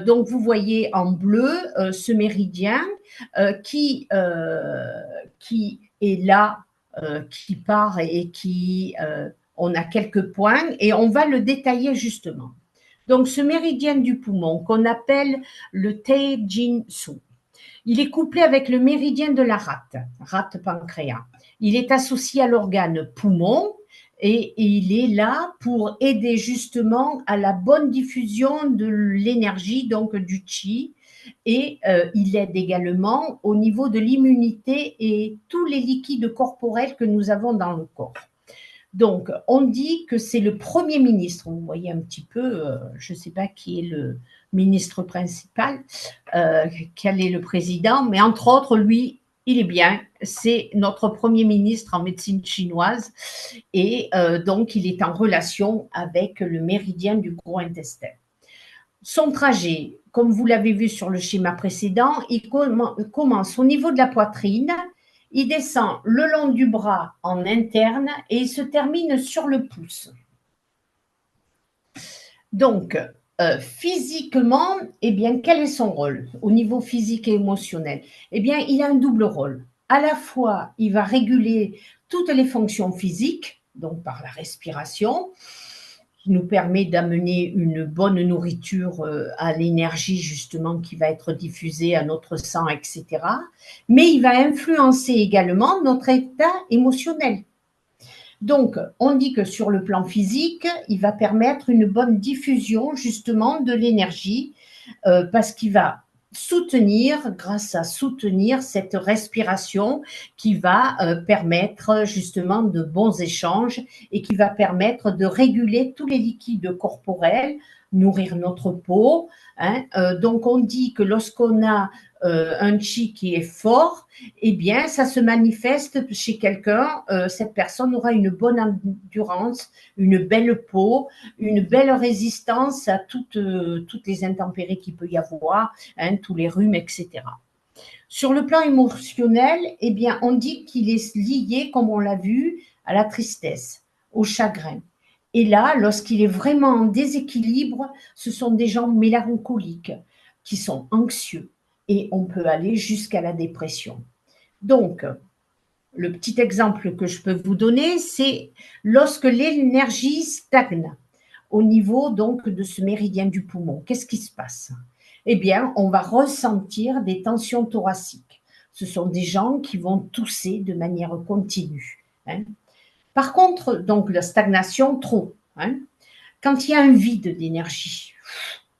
Donc, vous voyez en bleu ce méridien qui est là qui part et qui, on a quelques points et on va le détailler justement. Donc, ce méridien du poumon qu'on appelle le Taejin-su, il est couplé avec le méridien de la rate pancréas. Il est associé à l'organe poumon et il est là pour aider justement à la bonne diffusion de l'énergie, donc du chi, et il aide également au niveau de l'immunité et tous les liquides corporels que nous avons dans le corps. Donc, on dit que c'est le Premier ministre. Vous voyez un petit peu, je ne sais pas qui est le ministre principal, quel est le président, mais entre autres, lui, il est bien. C'est notre Premier ministre en médecine chinoise et donc il est en relation avec le méridien du gros intestin. Son trajet, comme vous l'avez vu sur le schéma précédent, il commence au niveau de la poitrine, il descend le long du bras en interne et il se termine sur le pouce. Donc, physiquement, eh bien, quel est son rôle au niveau physique et émotionnel? Eh bien, il a un double rôle. À la fois, il va réguler toutes les fonctions physiques, donc par la respiration, qui nous permet d'amener une bonne nourriture à l'énergie justement qui va être diffusée à notre sang, etc. Mais il va influencer également notre état émotionnel. Donc, on dit que sur le plan physique, il va permettre une bonne diffusion justement de l'énergie parce qu'il va soutenir, grâce à soutenir cette respiration qui va permettre justement de bons échanges et qui va permettre de réguler tous les liquides corporels, nourrir notre peau. Hein. Donc, on dit que lorsqu'on a un chi qui est fort, eh bien, ça se manifeste chez quelqu'un. Cette personne aura une bonne endurance, une belle peau, une belle résistance à toutes les intempéries qu'il peut y avoir, hein, tous les rhumes, etc. Sur le plan émotionnel, eh bien, on dit qu'il est lié, comme on l'a vu, à la tristesse, au chagrin. Et là, lorsqu'il est vraiment en déséquilibre, ce sont des gens mélancoliques, qui sont anxieux, et on peut aller jusqu'à la dépression. Donc, le petit exemple que je peux vous donner, c'est lorsque l'énergie stagne au niveau donc de ce méridien du poumon. Qu'est-ce qui se passe? Eh bien, on va ressentir des tensions thoraciques. Ce sont des gens qui vont tousser de manière continue. Hein. Par contre, donc la stagnation, trop. Hein. Quand il y a un vide d'énergie,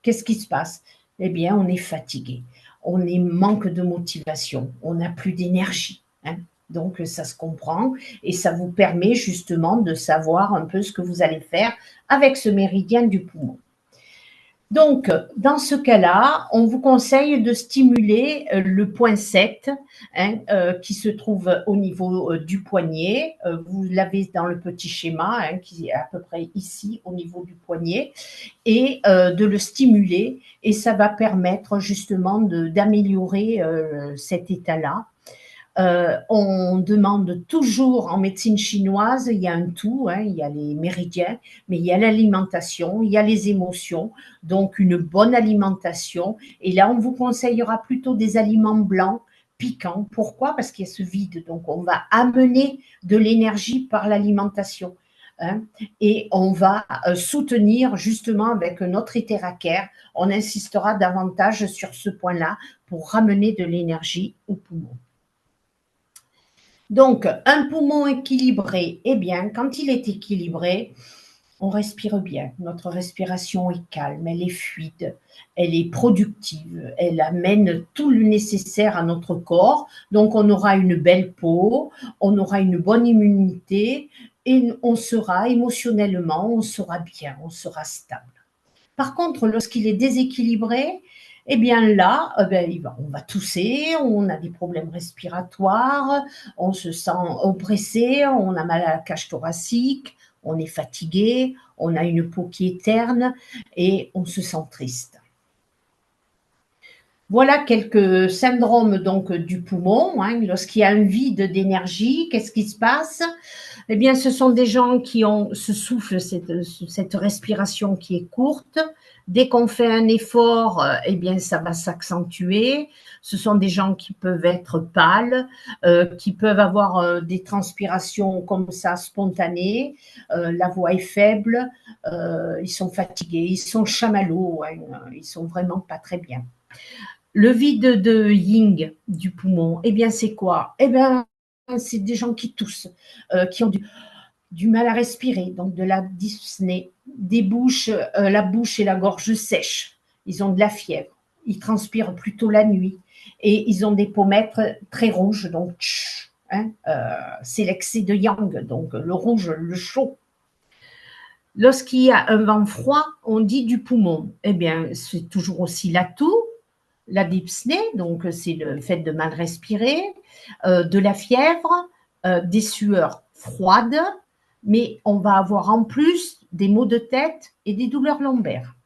qu'est-ce qui se passe? Eh bien, on est fatigué, on est manque de motivation, on n'a plus d'énergie. Hein. Donc, ça se comprend et ça vous permet justement de savoir un peu ce que vous allez faire avec ce méridien du poumon. Donc, dans ce cas-là, on vous conseille de stimuler le point 7 hein, qui se trouve au niveau du poignet. Vous l'avez dans le petit schéma hein, qui est à peu près ici au niveau du poignet et de le stimuler et ça va permettre justement d'améliorer cet état-là. On demande toujours en médecine chinoise, il y a un tout, hein, il y a les méridiens, mais il y a l'alimentation, il y a les émotions, donc une bonne alimentation. Et là, on vous conseillera plutôt des aliments blancs, piquants. Pourquoi? Parce qu'il y a ce vide, donc on va amener de l'énergie par l'alimentation. Hein, et on va soutenir justement avec notre Iteraker, on insistera davantage sur ce point-là pour ramener de l'énergie au poumon. Donc, un poumon équilibré, eh bien, quand il est équilibré, on respire bien. Notre respiration est calme, elle est fluide, elle est productive, elle amène tout le nécessaire à notre corps. Donc, on aura une belle peau, on aura une bonne immunité et on sera émotionnellement, on sera bien, on sera stable. Par contre, lorsqu'il est déséquilibré, eh bien là, on va tousser, on a des problèmes respiratoires, on se sent oppressé, on a mal à la cage thoracique, on est fatigué, on a une peau qui est terne et on se sent triste. Voilà quelques syndromes donc du poumon. Hein. Lorsqu'il y a un vide d'énergie, qu'est-ce qui se passe? Eh bien, ce sont des gens qui ont ce souffle, cette respiration qui est courte. Dès qu'on fait un effort, eh bien, ça va s'accentuer. Ce sont des gens qui peuvent être pâles, qui peuvent avoir des transpirations comme ça spontanées. La voix est faible, ils sont fatigués, ils sont chamallows, hein, ils sont vraiment pas très bien. Le vide de Ying du poumon, eh bien, c'est quoi? Eh bien, c'est des gens qui toussent, qui ont du mal à respirer, donc de la dyspnée, la bouche et la gorge sèches. Ils ont de la fièvre, ils transpirent plutôt la nuit et ils ont des pommettes très rouges, donc hein, c'est l'excès de yang, donc le rouge, le chaud. Lorsqu'il y a un vent froid, on dit du poumon. Eh bien, c'est toujours aussi la toux, la dyspnée, donc c'est le fait de mal respirer, de la fièvre, des sueurs froides, mais on va avoir en plus des maux de tête et des douleurs lombaires.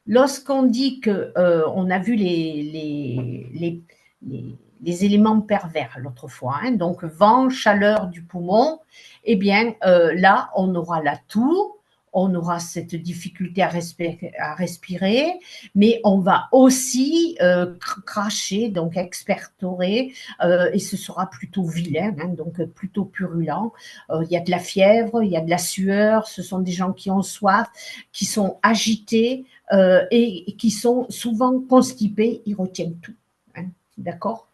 Lorsqu'on dit qu'on a vu les éléments pervers l'autre fois, hein, donc vent, chaleur du poumon, eh bien là, on aura la toux, on aura cette difficulté à respirer, mais on va aussi cracher, donc expertorer, et ce sera plutôt vilain, hein, donc plutôt purulent. Il y a de la fièvre, il y a de la sueur, ce sont des gens qui ont soif, qui sont agités et qui sont souvent constipés, ils retiennent tout. Hein, d'accord?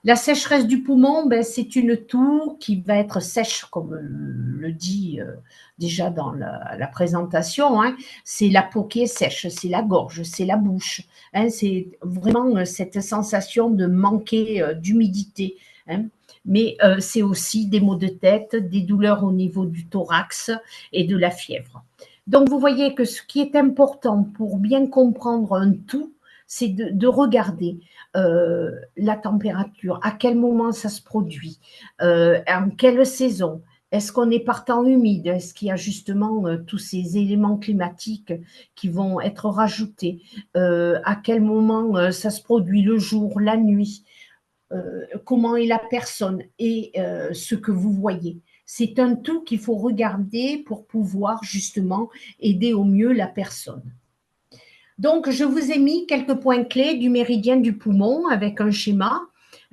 La sécheresse du poumon, ben, c'est une toux qui va être sèche, comme le dit déjà dans la présentation. Hein. C'est la peau qui est sèche, c'est la gorge, c'est la bouche. Hein. C'est vraiment cette sensation de manquer d'humidité. Hein. Mais c'est aussi des maux de tête, des douleurs au niveau du thorax et de la fièvre. Donc, vous voyez que ce qui est important pour bien comprendre un tout, c'est de regarder la température, à quel moment ça se produit, en quelle saison, est-ce qu'on est par temps humide, est-ce qu'il y a justement tous ces éléments climatiques qui vont être rajoutés, à quel moment ça se produit, le jour, la nuit, comment est la personne et ce que vous voyez. C'est un tout qu'il faut regarder pour pouvoir justement aider au mieux la personne. Donc, je vous ai mis quelques points clés du méridien du poumon avec un schéma,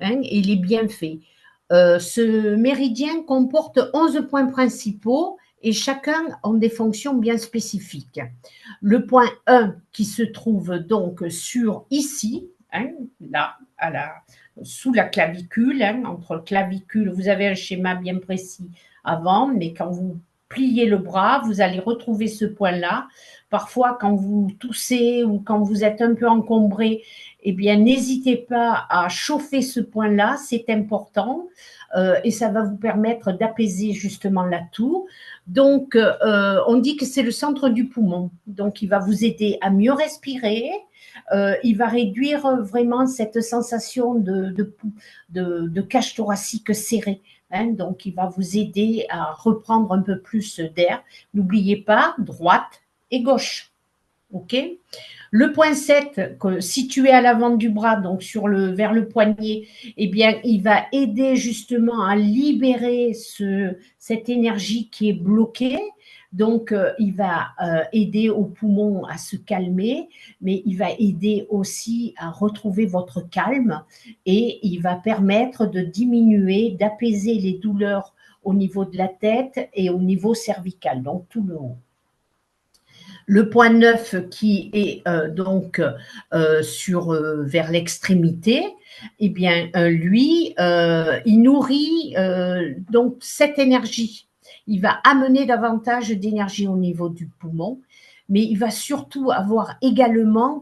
hein, et il est bien fait. Ce méridien comporte 11 points principaux et chacun a des fonctions bien spécifiques. Le point 1 qui se trouve donc sur ici, hein, là, sous la clavicule, hein, entre clavicule, vous avez un schéma bien précis avant, mais quand vous pliez le bras, vous allez retrouver ce point-là. Parfois, quand vous toussez ou quand vous êtes un peu encombré, eh bien, n'hésitez pas à chauffer ce point-là, c'est important, et ça va vous permettre d'apaiser justement la toux. Donc, on dit que c'est le centre du poumon. Donc, il va vous aider à mieux respirer. Il va réduire vraiment cette sensation de cage thoracique serrée. Hein, donc, il va vous aider à reprendre un peu plus d'air. N'oubliez pas, droite et gauche. OK? Le point 7, situé à l'avant du bras, donc vers le poignet, eh bien, il va aider justement à libérer cette énergie qui est bloquée. Donc, il va aider au poumon à se calmer, mais il va aider aussi à retrouver votre calme et il va permettre de diminuer, d'apaiser les douleurs au niveau de la tête et au niveau cervical, donc tout le haut. Le point 9 qui est donc vers l'extrémité, eh bien, lui, il nourrit donc cette énergie. Il va amener davantage d'énergie au niveau du poumon, mais il va surtout avoir également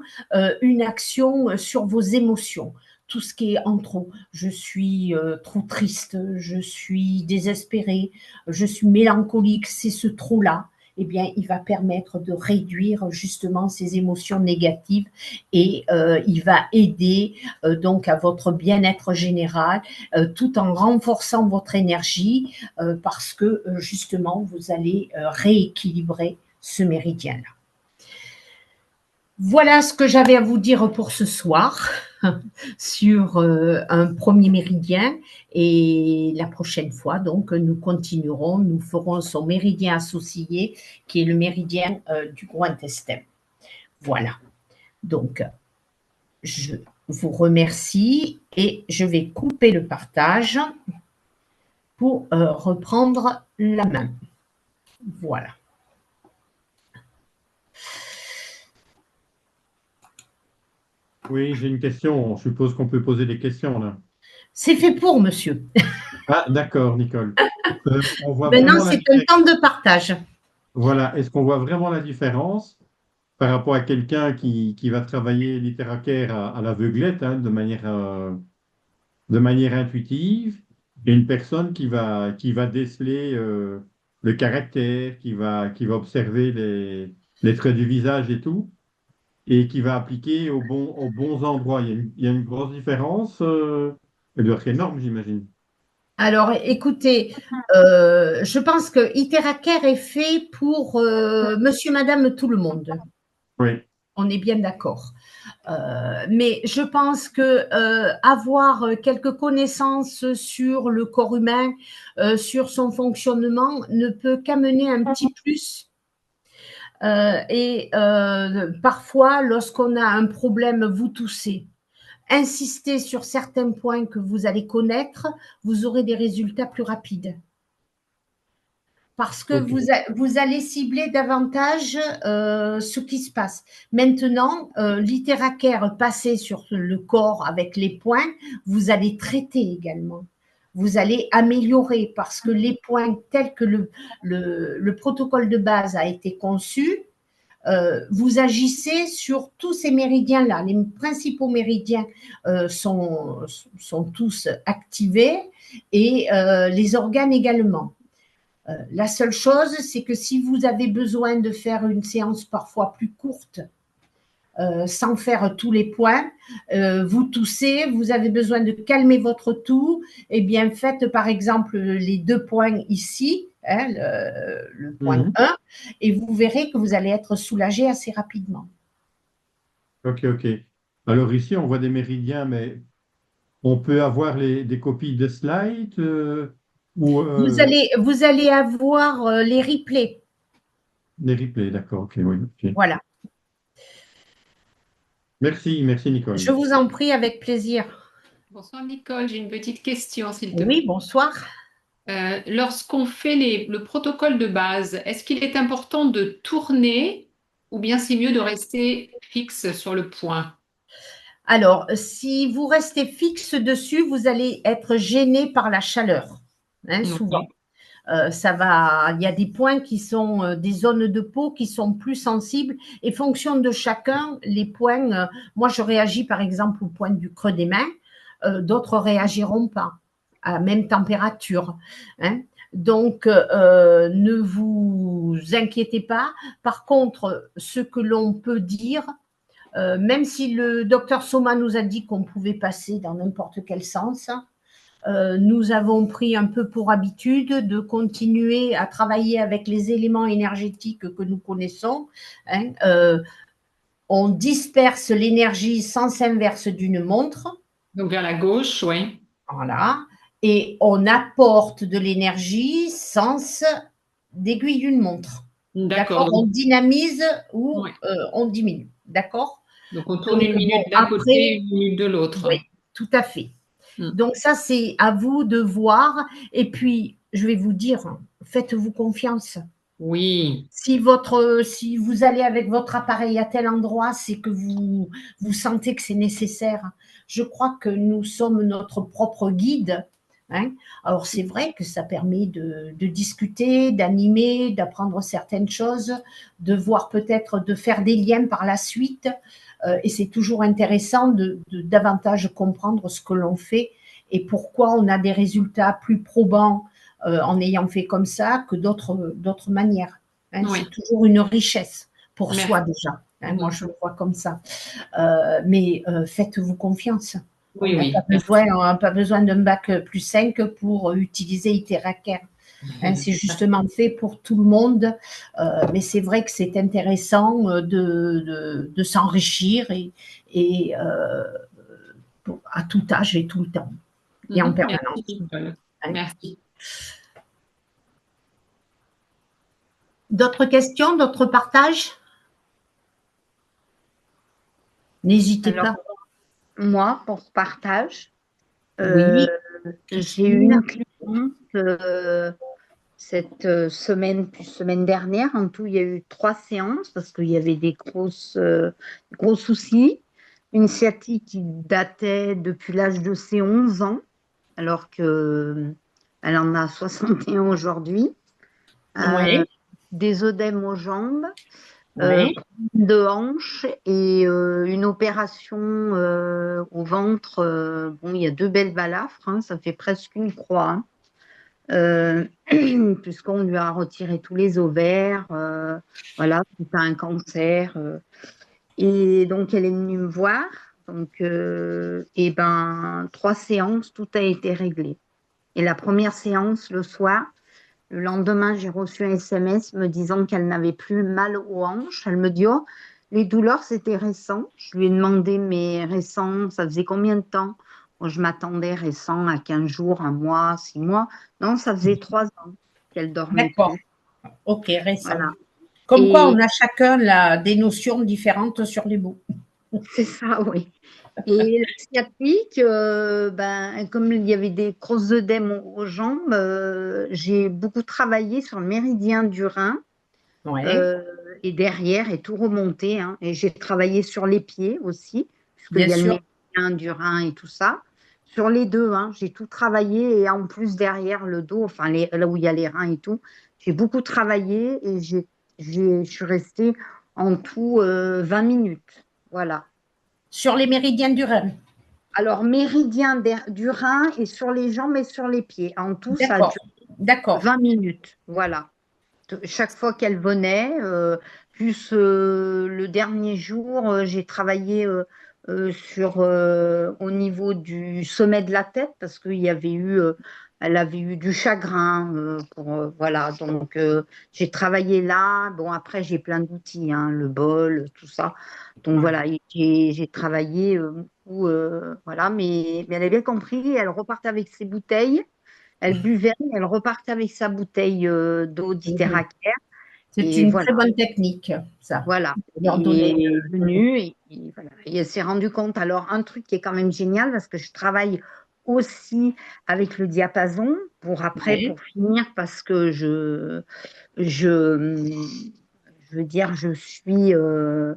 une action sur vos émotions. Tout ce qui est en trop. Je suis trop triste, je suis désespérée, je suis mélancolique, c'est ce trop-là. Eh bien, il va permettre de réduire justement ces émotions négatives et il va aider donc à votre bien-être général tout en renforçant votre énergie parce que justement, vous allez rééquilibrer ce méridien-là. Voilà ce que j'avais à vous dire pour ce soir. sur un premier méridien et la prochaine fois, donc, nous continuerons, nous ferons son méridien associé qui est le méridien du gros intestin. Voilà. Donc, je vous remercie et je vais couper le partage pour reprendre la main. Voilà. Oui, j'ai une question. Je suppose qu'on peut poser des questions là. C'est fait pour, monsieur. Ah, d'accord, Nicole. On voit Maintenant, vraiment la c'est un différence. temps de partage. Voilà. Est-ce qu'on voit vraiment la différence par rapport à quelqu'un qui va travailler littéraire à l'aveuglette, hein, de manière intuitive, et une personne qui va déceler le caractère, qui va observer les traits du visage et tout, et qui va appliquer aux bons endroits. Il y a une grosse différence. Elle doit être énorme, j'imagine. Alors, écoutez, je pense que Iteraker est fait pour monsieur, madame, tout le monde. Oui. On est bien d'accord. Mais je pense que avoir quelques connaissances sur le corps humain, sur son fonctionnement, ne peut qu'amener un petit plus. Parfois, lorsqu'on a un problème, vous toussez. Insistez sur certains points que vous allez connaître, vous aurez des résultats plus rapides. Parce que Ok. vous allez cibler davantage ce qui se passe. Maintenant, l'Iteraker passé sur le corps avec les points, vous allez traiter également. Vous allez améliorer parce que les points tels que le protocole de base a été conçu, vous agissez sur tous ces méridiens-là. Les principaux méridiens sont tous activés et les organes également. La seule chose, c'est que si vous avez besoin de faire une séance parfois plus courte, sans faire tous les points, vous toussez, vous avez besoin de calmer votre toux, eh bien faites par exemple les 2 points ici, hein, le point Mhm. 1, et vous verrez que vous allez être soulagé assez rapidement. Ok, ok. Alors ici, on voit des méridiens, mais on peut avoir des copies de slides ou Vous allez avoir les replays. des replays. D'accord, ok, oui. Ok. Voilà. Merci, merci Je Nicole. vous en prie avec plaisir. Bonsoir Nicole, j'ai une petite question s'il te plaît. Oui, bonsoir. Lorsqu'on fait le protocole de base, est-ce qu'il est important de tourner ou bien c'est mieux de rester fixe sur le point? Alors, si vous restez fixe dessus, vous allez être gêné par la chaleur, hein, souvent. Ok. Il y a des points qui sont des zones de peau qui sont plus sensibles et fonction de chacun, les points, moi je réagis par exemple au point du creux des mains, d'autres réagiront pas à la même température, hein. Donc, ne vous inquiétez pas. Par contre, ce que l'on peut dire, même si le docteur Soma nous a dit qu'on pouvait passer dans n'importe quel sens, nous avons pris un peu pour habitude de continuer à travailler avec les éléments énergétiques que nous connaissons, hein. On disperse l'énergie sens inverse d'une montre, Donc vers la gauche, oui. voilà, et on apporte de l'énergie sens d'aiguille d'une montre. D'accord. D'accord. On dynamise ou Ouais. on diminue. D'accord. Donc on tourne Donc, une minute bon, d'un après, côté, une minute de l'autre. oui, tout à fait. Mm. Donc ça, c'est à vous de voir. Et puis, je vais vous dire, faites-vous confiance. Oui, Si vous allez avec votre appareil à tel endroit, c'est que vous sentez que c'est nécessaire. Je crois que nous sommes notre propre guide, hein. Alors c'est vrai que ça permet de discuter, d'animer, d'apprendre certaines choses, de voir peut-être de faire des liens par la suite. Et c'est toujours intéressant de davantage comprendre ce que l'on fait et pourquoi on a des résultats plus probants en ayant fait comme ça que d'autres manières. Hein. oui. C'est toujours une richesse pour Merci. soi déjà. Hein, moi, Mhm. je le vois comme ça. Mais faites-vous confiance. Oui, oui. On n'a pas besoin d'un bac plus 5 pour utiliser Iteraker. Hein, c'est justement fait pour tout le monde. Mais c'est vrai que c'est intéressant de s'enrichir et à tout âge et tout le temps, et en permanence. Merci, Nicole. Hein. Merci. D'autres questions, d'autres partages? N'hésitez Alors, pas. moi, pour partage, Oui, j'ai eu une cliente cette semaine, puis semaine dernière. En tout, il y a eu 3 séances parce qu'il y avait des gros soucis. Une sciatique qui datait depuis l'âge de ses 11 ans, alors qu'elle en a 61 aujourd'hui. oui, Des œdèmes aux jambes, oui. de hanches et une opération au ventre. Bon, il y a 2 belles balafres, hein, ça fait presque une croix, hein. Puisqu'on lui a retiré tous les ovaires, voilà, c'est un cancer. Et donc, elle est venue me voir. Donc, et ben, 3 séances, tout a été réglé. Et la première séance, le soir, le lendemain, j'ai reçu un SMS me disant qu'elle n'avait plus mal aux hanches. Elle me dit, oh, les douleurs, c'était récent. Je lui ai demandé, mais récent, ça faisait combien de temps? Moi, je m'attendais récent à 15 jours, un mois, 6 mois. Non, ça faisait 3 ans qu'elle dormait D'accord. plus. Ok, récent. Voilà. Comme quoi, Et on a chacun des notions différentes sur les mots. c'est ça, oui. Et la sciatique, ben, comme il y avait des grosses œdèmes aux jambes, j'ai beaucoup travaillé sur le méridien du Rhin. Oui, euh, et derrière et tout remonté, hein. Et j'ai travaillé sur les pieds aussi, puisqu'il bien y a le sûr. méridien du Rhin et tout ça. Sur les deux, hein, j'ai tout travaillé et en plus derrière le dos, enfin là où il y a les reins et tout, j'ai beaucoup travaillé et je suis restée en tout 20 minutes. Voilà. Sur les méridiens du Rhin. Alors, méridien du Rhin et sur les jambes et sur les pieds. En tout, ça a D'accord. duré D'accord. 20 minutes. Voilà. Chaque fois qu'elle venait, plus le dernier jour, j'ai travaillé au niveau du sommet de la tête parce elle avait eu du chagrin. Voilà, donc j'ai travaillé là. Bon, après, j'ai plein d'outils, hein, le bol, tout ça. Donc voilà, j'ai travaillé beaucoup, voilà, mais elle a bien compris. Elle repartait avec ses bouteilles. Elle buvait, elle repartait avec sa bouteille d'eau Mhm. d'Hytéracare. C'est Et une voilà, très bonne technique, ça. voilà. Leur donner. Et elle est venue et voilà. Et elle s'est rendue compte. Alors, un truc qui est quand même génial, parce que je travaille aussi avec le diapason Oui. pour finir, parce que je, je veux dire, euh,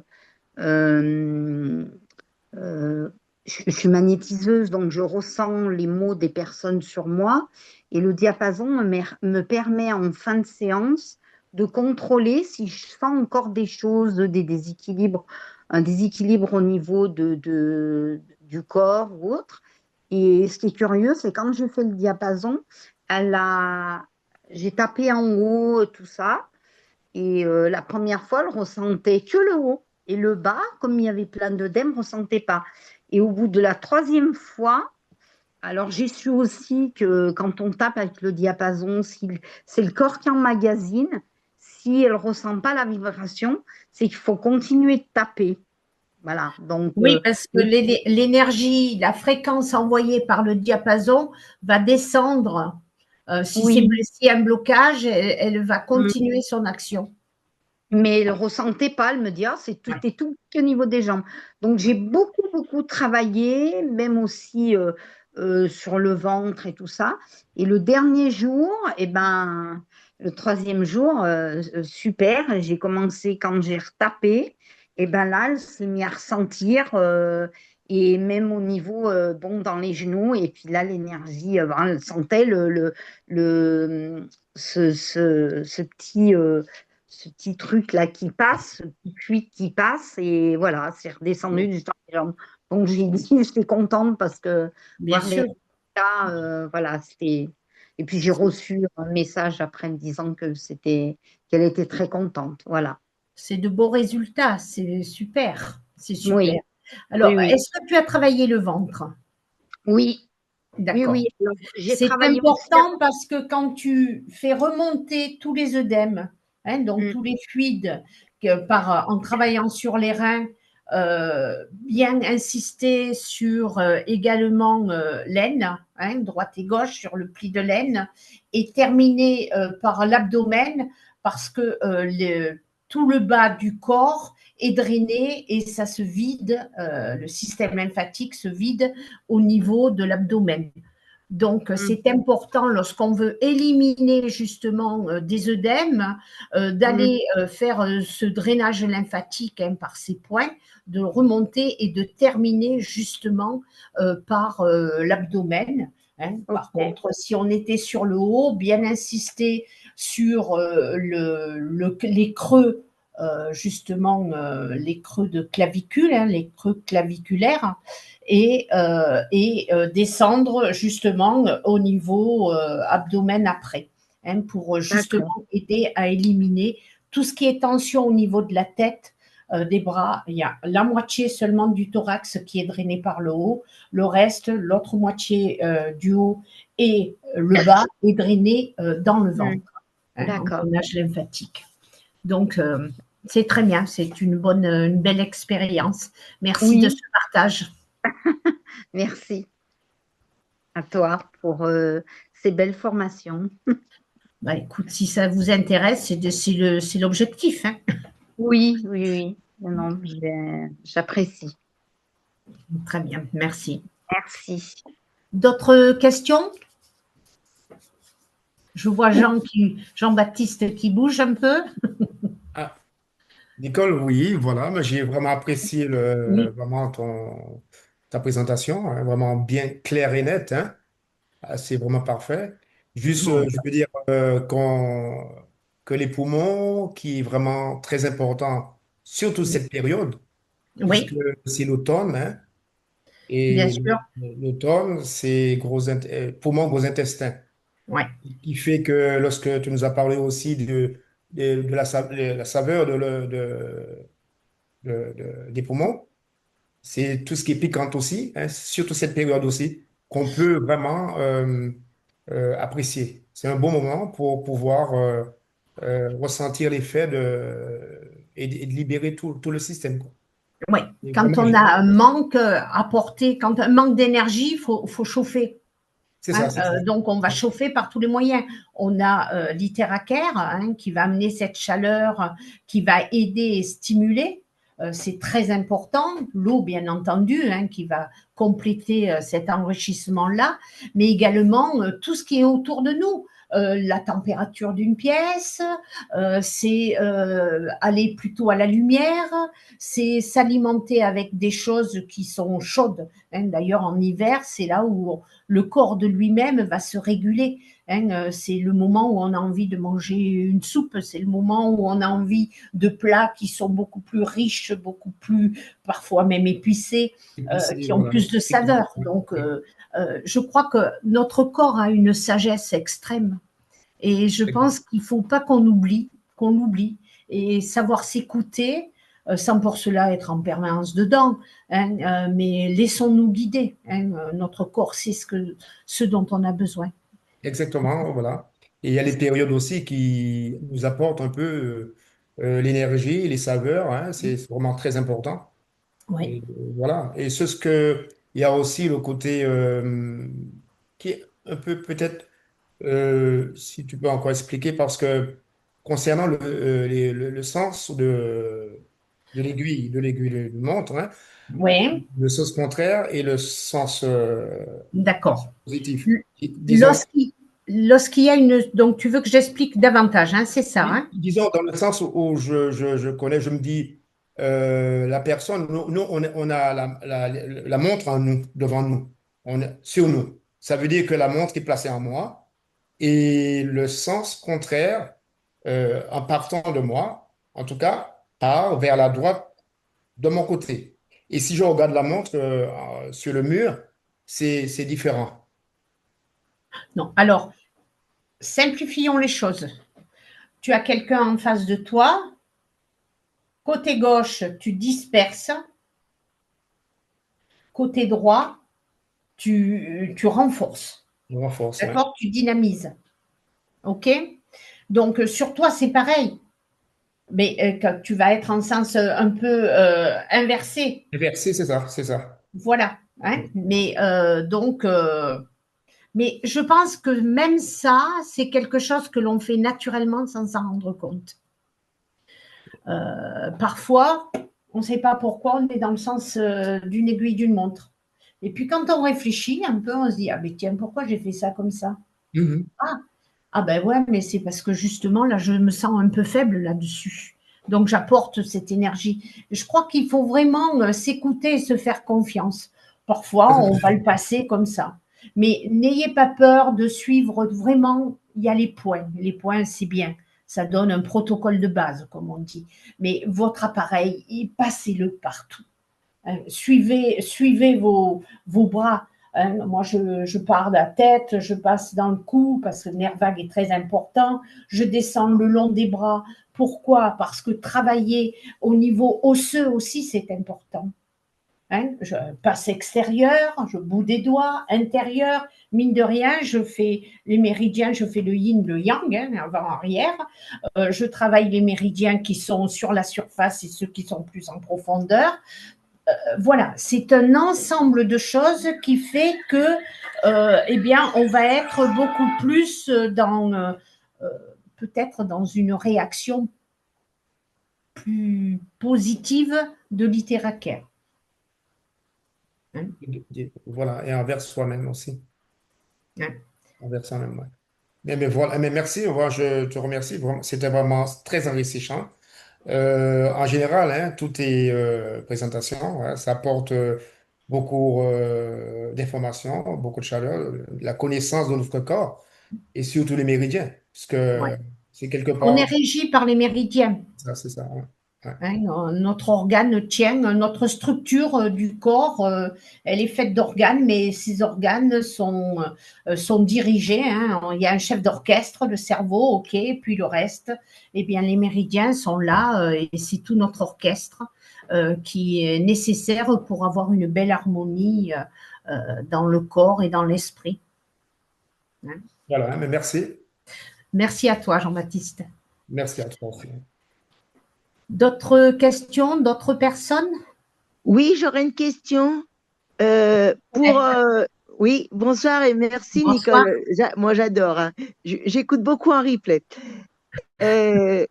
euh, je suis magnétiseuse, donc je ressens les mots des personnes sur moi. Et le diapason me permet en fin de séance de contrôler si je sens encore des choses, des déséquilibres, un déséquilibre au niveau du corps ou autre. Et ce qui est curieux, c'est quand je fais le diapason, elle a, j'ai tapé en haut, tout ça. Et la première fois, elle ressentait que le haut. Et le bas, comme il y avait plein d'œdèmes, ne ressentait pas. Et au bout de la 3e fois, alors j'ai su aussi que quand on tape avec le diapason, c'est le corps qui emmagasine. Si elle ne ressent pas la vibration, c'est qu'il faut continuer de taper. Voilà. Donc, Oui, parce que l'énergie, la fréquence envoyée par le diapason va descendre. Si c'est oui. si un blocage, elle va continuer son action. Mais elle ne ressentait pas, elle me dit, ah, c'est tout au niveau des jambes. Donc j'ai beaucoup, beaucoup travaillé, même aussi sur le ventre et tout ça. Et le dernier jour, eh ben, le 3e jour, super, j'ai commencé quand j'ai retapé, et ben là, elle s'est mise à ressentir, et même au niveau, bon, dans les genoux, et puis là, l'énergie, elle sentait ce petit ce petit truc là qui passe, ce petit puits qui passe, et voilà, c'est redescendu du temps des jambes. Donc j'ai dit, j'étais contente parce que Bien voir les sûr. résultats, voilà, c'était. Et puis j'ai reçu un message après me disant qu'elle était très contente, voilà. C'est de beaux résultats, c'est super. C'est super. Oui, Alors, oui, oui, est-ce que tu as travaillé le ventre? oui, oui, D'accord. oui. Alors, j'ai C'est travaillé aussi. important parce que quand tu fais remonter tous les œdèmes, hein, donc Mm, tous les fluides en travaillant sur les reins, bien insister sur également l'aine, hein, droite et gauche sur le pli de l'aine, et terminer par l'abdomen parce que tout le bas du corps est drainé et ça se vide, le système lymphatique se vide au niveau de l'abdomen. Donc, c'est important lorsqu'on veut éliminer justement des œdèmes, d'aller faire ce drainage lymphatique hein, par ces points, de remonter et de terminer justement par l'abdomen. Hein. Par contre, si on était sur le haut, bien insister sur les creux, justement les creux de clavicule, hein, les creux claviculaires, et descendre justement au niveau abdomen après, hein, pour justement aider à éliminer tout ce qui est tension au niveau de la tête, des bras. Il y a la moitié seulement du thorax qui est drainé par le haut, le reste, l'autre moitié du haut et le bas est drainé dans le ventre, hein, en drainage lymphatique. Donc, c'est très bien, c'est une belle expérience. Merci de ce partage. Merci à toi pour ces belles formations. Bah, écoute, si ça vous intéresse, c'est l'objectif. Hein. Oui. Non, j'apprécie. Très bien, merci. Merci. D'autres questions? Je vois Jean-Baptiste qui bouge un peu. Ah, Nicole, oui, voilà, mais j'ai vraiment apprécié vraiment ta présentation, hein, vraiment bien claire et nette, hein. Ah, c'est vraiment parfait. Juste, je veux dire que les poumons, qui est vraiment très important, surtout cette période, puisque Oui, c'est l'automne, hein, bien et sûr. l'automne, c'est poumons, gros intestin. Ouais. Qui fait que lorsque tu nous as parlé aussi de la saveur des poumons, c'est tout ce qui est piquant aussi, hein, surtout cette période aussi, qu'on peut vraiment apprécier. C'est un bon moment pour pouvoir ressentir l'effet et de libérer tout le système, quoi. Oui, Et quand vraiment, on a un manque apporté, quand un manque d'énergie, il faut chauffer. c'est ça, Hein, c'est ça. donc, on va chauffer par tous les moyens. On a l'Iteraker hein, qui va amener cette chaleur, qui va aider et stimuler. C'est très important. L'eau, bien entendu, hein, qui va compléter cet enrichissement-là, mais également tout ce qui est autour de nous. La température d'une pièce, c'est aller plutôt à la lumière, c'est s'alimenter avec des choses qui sont chaudes. Hein. D'ailleurs, en hiver, c'est là où le corps de lui-même va se réguler. Hein, c'est le moment où on a envie de manger une soupe, c'est le moment où on a envie de plats qui sont beaucoup plus riches, beaucoup plus parfois même épicés, qui ont Voilà. plus de saveur. Donc, je crois que notre corps a une sagesse extrême et je pense qu'il ne faut pas qu'on l'oublie et savoir s'écouter sans pour cela être en permanence dedans, hein, mais laissons-nous guider. Hein, notre corps sait ce dont on a besoin. Exactement, voilà. Et il y a les périodes aussi qui nous apportent un peu l'énergie, les saveurs, hein, c'est vraiment très important. Oui, Et voilà. Et c'est ce que il y a aussi le côté qui est un peu peut-être, si tu peux encore expliquer, parce que concernant le sens de l'aiguille de montre, hein, oui, le sens contraire et le sens d'accord. positif. Disons, Lorsqu'il y a une... Donc, tu veux que j'explique davantage, hein, c'est ça, hein? disons dans le sens où je connais, je me dis, la personne, nous on a la montre en nous, devant nous, sur nous. Ça veut dire que la montre est placée en moi et le sens contraire, en partant de moi, en tout cas, part vers la droite de mon côté. Et si je regarde la montre sur le mur, c'est différent. Non. Alors, simplifions les choses. Tu as quelqu'un en face de toi. Côté gauche, tu disperses. Côté droit, tu renforces. Je renforce, ouais. D'accord? Tu dynamises. OK? Donc, sur toi, c'est pareil. mais quand tu vas être en sens un peu inversé. Inversé, c'est ça. Voilà. Hein. Mais donc, mais je pense que même ça, c'est quelque chose que l'on fait naturellement sans s'en rendre compte. Parfois, on ne sait pas pourquoi on est dans le sens d'une aiguille d'une montre. Et puis quand on réfléchit un peu, on se dit, ah mais tiens, pourquoi j'ai fait ça comme ça? Mhm. Ah ben ouais, mais c'est parce que justement, là, je me sens un peu faible là-dessus. Donc, j'apporte cette énergie. Je crois qu'il faut vraiment s'écouter et se faire confiance. Parfois, on va le passer comme ça. Mais n'ayez pas peur de suivre vraiment, il y a les points. Les points, c'est bien. Ça donne un protocole de base, comme on dit. Mais votre appareil, passez-le partout. Suivez vos bras. Hein. Moi, je pars de la tête, je passe dans le cou parce que le nerf vague est très important. Je descends le long des bras. Pourquoi? Parce que travailler au niveau osseux aussi, c'est important. Hein. Je passe extérieur, je bout des doigts, intérieur. Mine de rien, je fais les méridiens, je fais le yin, le yang, hein, avant-arrière. Je travaille les méridiens qui sont sur la surface et ceux qui sont plus en profondeur. Voilà, c'est un ensemble de choses qui fait que, eh bien, on va être beaucoup plus dans, peut-être dans une réaction plus positive de littérature. Hein? Voilà, et envers soi-même aussi. Hein? Envers soi-même, ouais. Mais voilà, mais merci, je te remercie. C'était vraiment très enrichissant. En général, hein, toutes tes présentations, hein, ça apporte beaucoup d'informations, beaucoup de chaleur, la connaissance de notre corps et surtout les méridiens, parce Ouais. que c'est quelque On est part, régi par les méridiens. ça, c'est ça. Ouais. Ouais. Hein, notre organe tient, notre structure du corps, elle est faite d'organes, mais ces organes sont dirigés. Hein, il y a un chef d'orchestre, le cerveau, ok, puis le reste, eh bien, les méridiens sont là et c'est tout notre orchestre qui est nécessaire pour avoir une belle harmonie dans le corps et dans l'esprit. Hein. Voilà, hein, mais merci. Merci à toi, Jean-Baptiste. Merci à toi aussi. D'autres questions, d'autres personnes? Oui, j'aurais une question. Oui, bonsoir et merci, Bonsoir. Nicole. Moi, j'adore. Hein. J'écoute beaucoup en replay. Euh,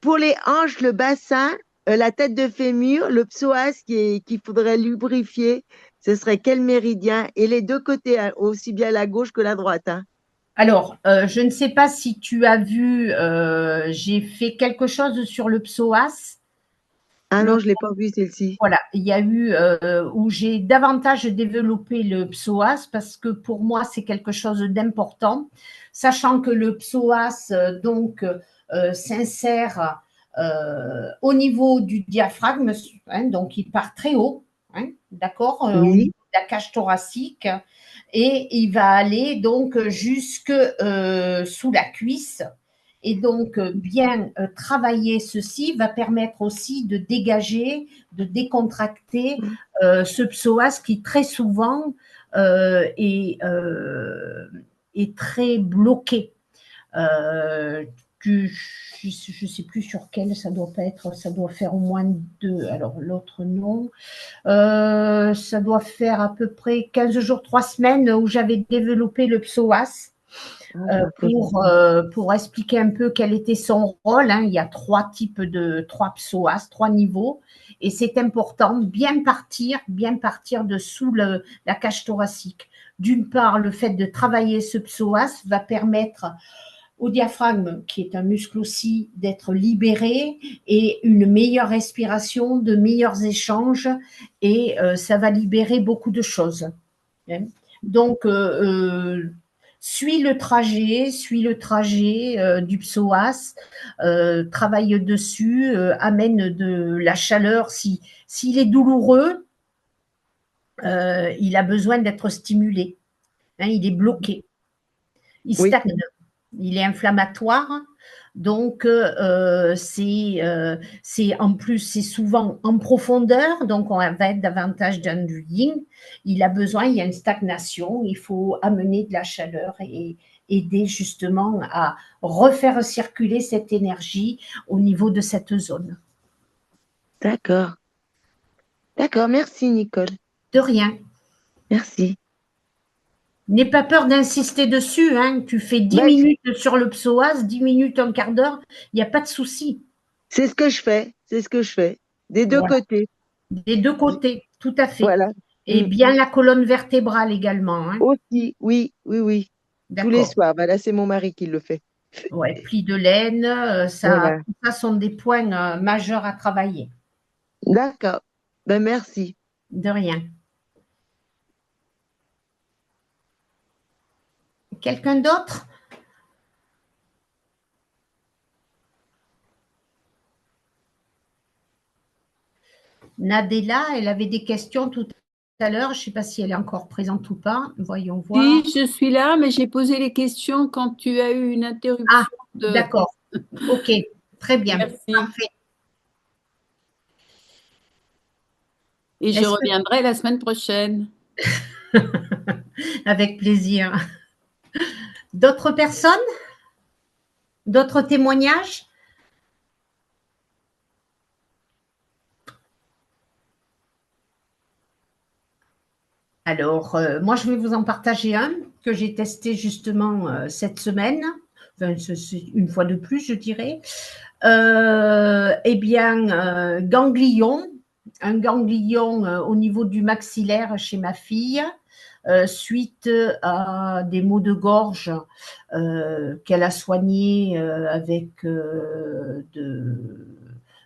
pour les hanches, le bassin, la tête de fémur, le psoas qu'il faudrait lubrifier, ce serait quel méridien? Et les deux côtés, hein, aussi bien la gauche que la droite. Hein. Alors, je ne sais pas si tu as vu, j'ai fait quelque chose sur le psoas. Ah non, je ne l'ai pas vu celle-ci. Voilà, il y a eu où j'ai davantage développé le psoas parce que pour moi, c'est quelque chose d'important, sachant que le psoas, s'insère au niveau du diaphragme, hein, donc il part très haut, hein, d'accord, au niveau Oui, de la cage thoracique, et il va aller donc jusque sous la cuisse. Et donc, bien travailler ceci va permettre aussi de dégager, de décontracter ce psoas qui très souvent est très bloqué. Je ne sais plus sur quel, ça doit pas être, ça doit faire au moins 2. Alors l'autre non. Ça doit faire à peu près 15 jours, 3 semaines où j'avais développé le psoas. Pour expliquer un peu quel était son rôle. Hein. Il y a 3 psoas, 3 niveaux. Et c'est important, bien partir de sous la cage thoracique. D'une part, le fait de travailler ce psoas va permettre au diaphragme, qui est un muscle aussi, d'être libéré et une meilleure respiration, de meilleurs échanges et ça va libérer beaucoup de choses. Donc, suis le trajet du psoas, travaille dessus, amène de la chaleur. S'il est douloureux, il a besoin d'être stimulé. Hein, il est bloqué. Il stagne. Il est inflammatoire. Donc, c'est en plus, c'est souvent en profondeur, donc on va être davantage dans du yin. Il y a une stagnation, il faut amener de la chaleur et aider justement à refaire circuler cette énergie au niveau de cette zone. D'accord. D'accord, merci Nicole. De rien. Merci. N'aie pas peur d'insister dessus, hein. Tu fais 10 Ben, minutes sur le psoas, 10 minutes, un quart d'heure, il n'y a pas de souci. c'est ce que je fais, c'est ce que je fais, des deux Voilà. côtés. Des deux côtés, tout à fait. Voilà. Et bien la colonne vertébrale également, hein. Aussi, oui, oui, oui. Tous les D'accord. soirs. Ben là, c'est mon mari qui le fait. Ouais, plis de laine, Voilà. tout ça sont des points majeurs à travailler. D'accord. Ben merci. De rien. Quelqu'un d'autre? Nadella, elle avait des questions tout à l'heure. Je ne sais pas si elle est encore présente ou pas. Voyons voir. Oui, je suis là, mais j'ai posé les questions quand tu as eu une interruption. Ah, d'accord. Ok, très bien. Merci. Parfait. Et je reviendrai la semaine prochaine. Avec plaisir. D'autres personnes? D'autres témoignages? Alors, moi, je vais vous en partager un que j'ai testé justement cette semaine. Enfin, une fois de plus, je dirais. Eh bien, ganglion, un ganglion au niveau du maxillaire chez ma fille, suite à des maux de gorge qu'elle a soignés avec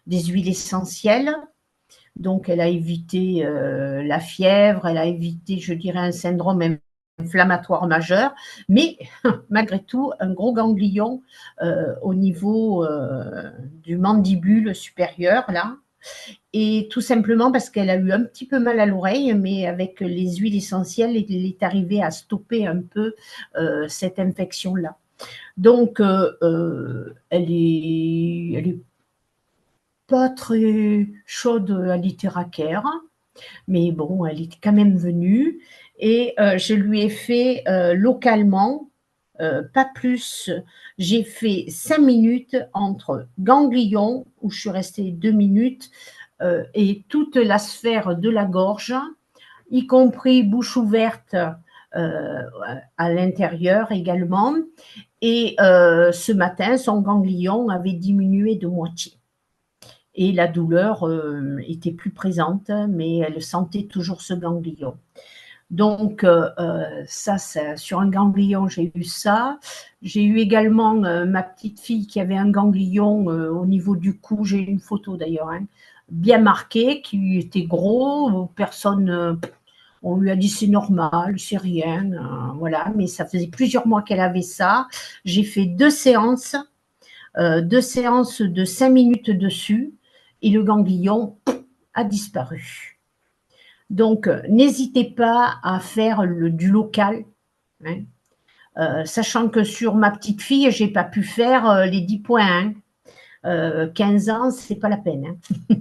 des huiles essentielles. Donc, elle a évité la fièvre, elle a évité, je dirais, un syndrome inflammatoire majeur, mais malgré tout, un gros ganglion au niveau du mandibule supérieur, là. Et tout simplement parce qu'elle a eu un petit peu mal à l'oreille, mais avec les huiles essentielles, elle est arrivée à stopper un peu cette infection-là. Donc, elle est pas très chaude à l'itéracare, mais bon, elle est quand même venue et je lui ai fait localement, pas plus. J'ai fait 5 minutes entre ganglion, où je suis restée 2 minutes, et toute la sphère de la gorge, y compris bouche ouverte à l'intérieur également. Et ce matin, son ganglion avait diminué de moitié. Et la douleur était plus présente, mais elle sentait toujours ce ganglion. Donc, ça, sur un ganglion, j'ai eu ça. J'ai eu également ma petite fille qui avait un ganglion au niveau du cou, j'ai une photo d'ailleurs, hein, bien marqué, qui était gros. Personne, on lui a dit c'est normal, c'est rien, voilà. Mais ça faisait plusieurs mois qu'elle avait ça. J'ai fait 2 séances de 5 minutes dessus, et le ganglion a disparu. Donc, n'hésitez pas à faire du local, hein, sachant que sur ma petite fille, je n'ai pas pu faire les 10 points. 15 ans, ce n'est pas la peine. Hein.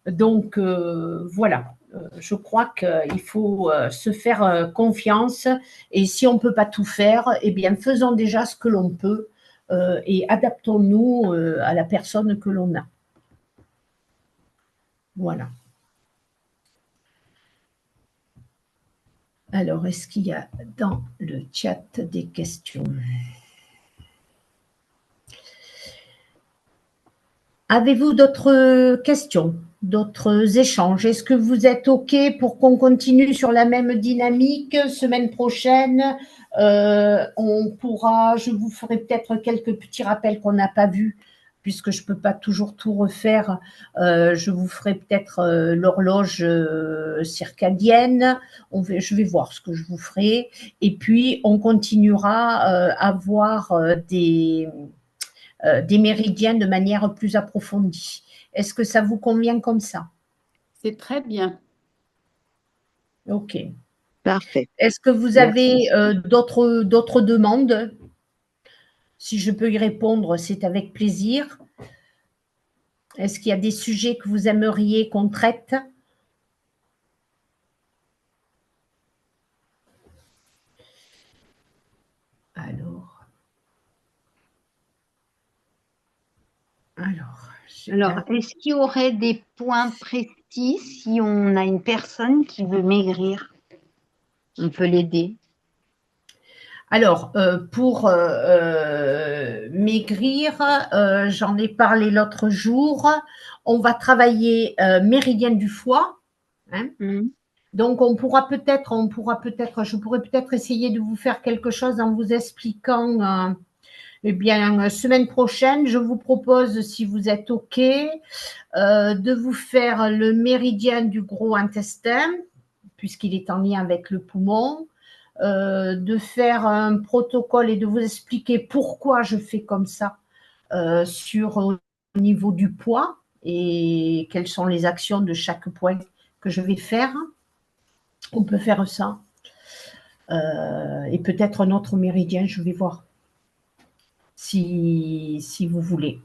Donc, voilà. Je crois qu'il faut se faire confiance, et si on ne peut pas tout faire, eh bien, faisons déjà ce que l'on peut et adaptons-nous à la personne que l'on a. Voilà. Alors, est-ce qu'il y a dans le chat des questions? Avez-vous d'autres questions, d'autres échanges? Est-ce que vous êtes OK pour qu'on continue sur la même dynamique? Semaine prochaine, je vous ferai peut-être quelques petits rappels qu'on n'a pas vus, puisque je ne peux pas toujours tout refaire. Je vous ferai peut-être l'horloge circadienne. Je vais voir ce que je vous ferai. Et puis, on continuera à voir des méridiens de manière plus approfondie. Est-ce que ça vous convient comme ça? C'est très bien. OK. Parfait. Est-ce que vous avez d'autres demandes? Si je peux y répondre, c'est avec plaisir. Est-ce qu'il y a des sujets que vous aimeriez qu'on traite? Alors, Alors, est-ce qu'il y aurait des points précis si on a une personne qui veut maigrir? On peut l'aider. Alors, pour maigrir, j'en ai parlé l'autre jour. On va travailler méridien du foie. Hein. Donc, je pourrais peut-être essayer de vous faire quelque chose en vous expliquant. Eh bien, semaine prochaine, je vous propose, si vous êtes OK, de vous faire le méridien du gros intestin, puisqu'il est en lien avec le poumon. De faire un protocole et de vous expliquer pourquoi je fais comme ça au niveau du poids et quelles sont les actions de chaque point que je vais faire. On peut faire ça. Et peut-être un autre méridien, je vais voir si vous voulez.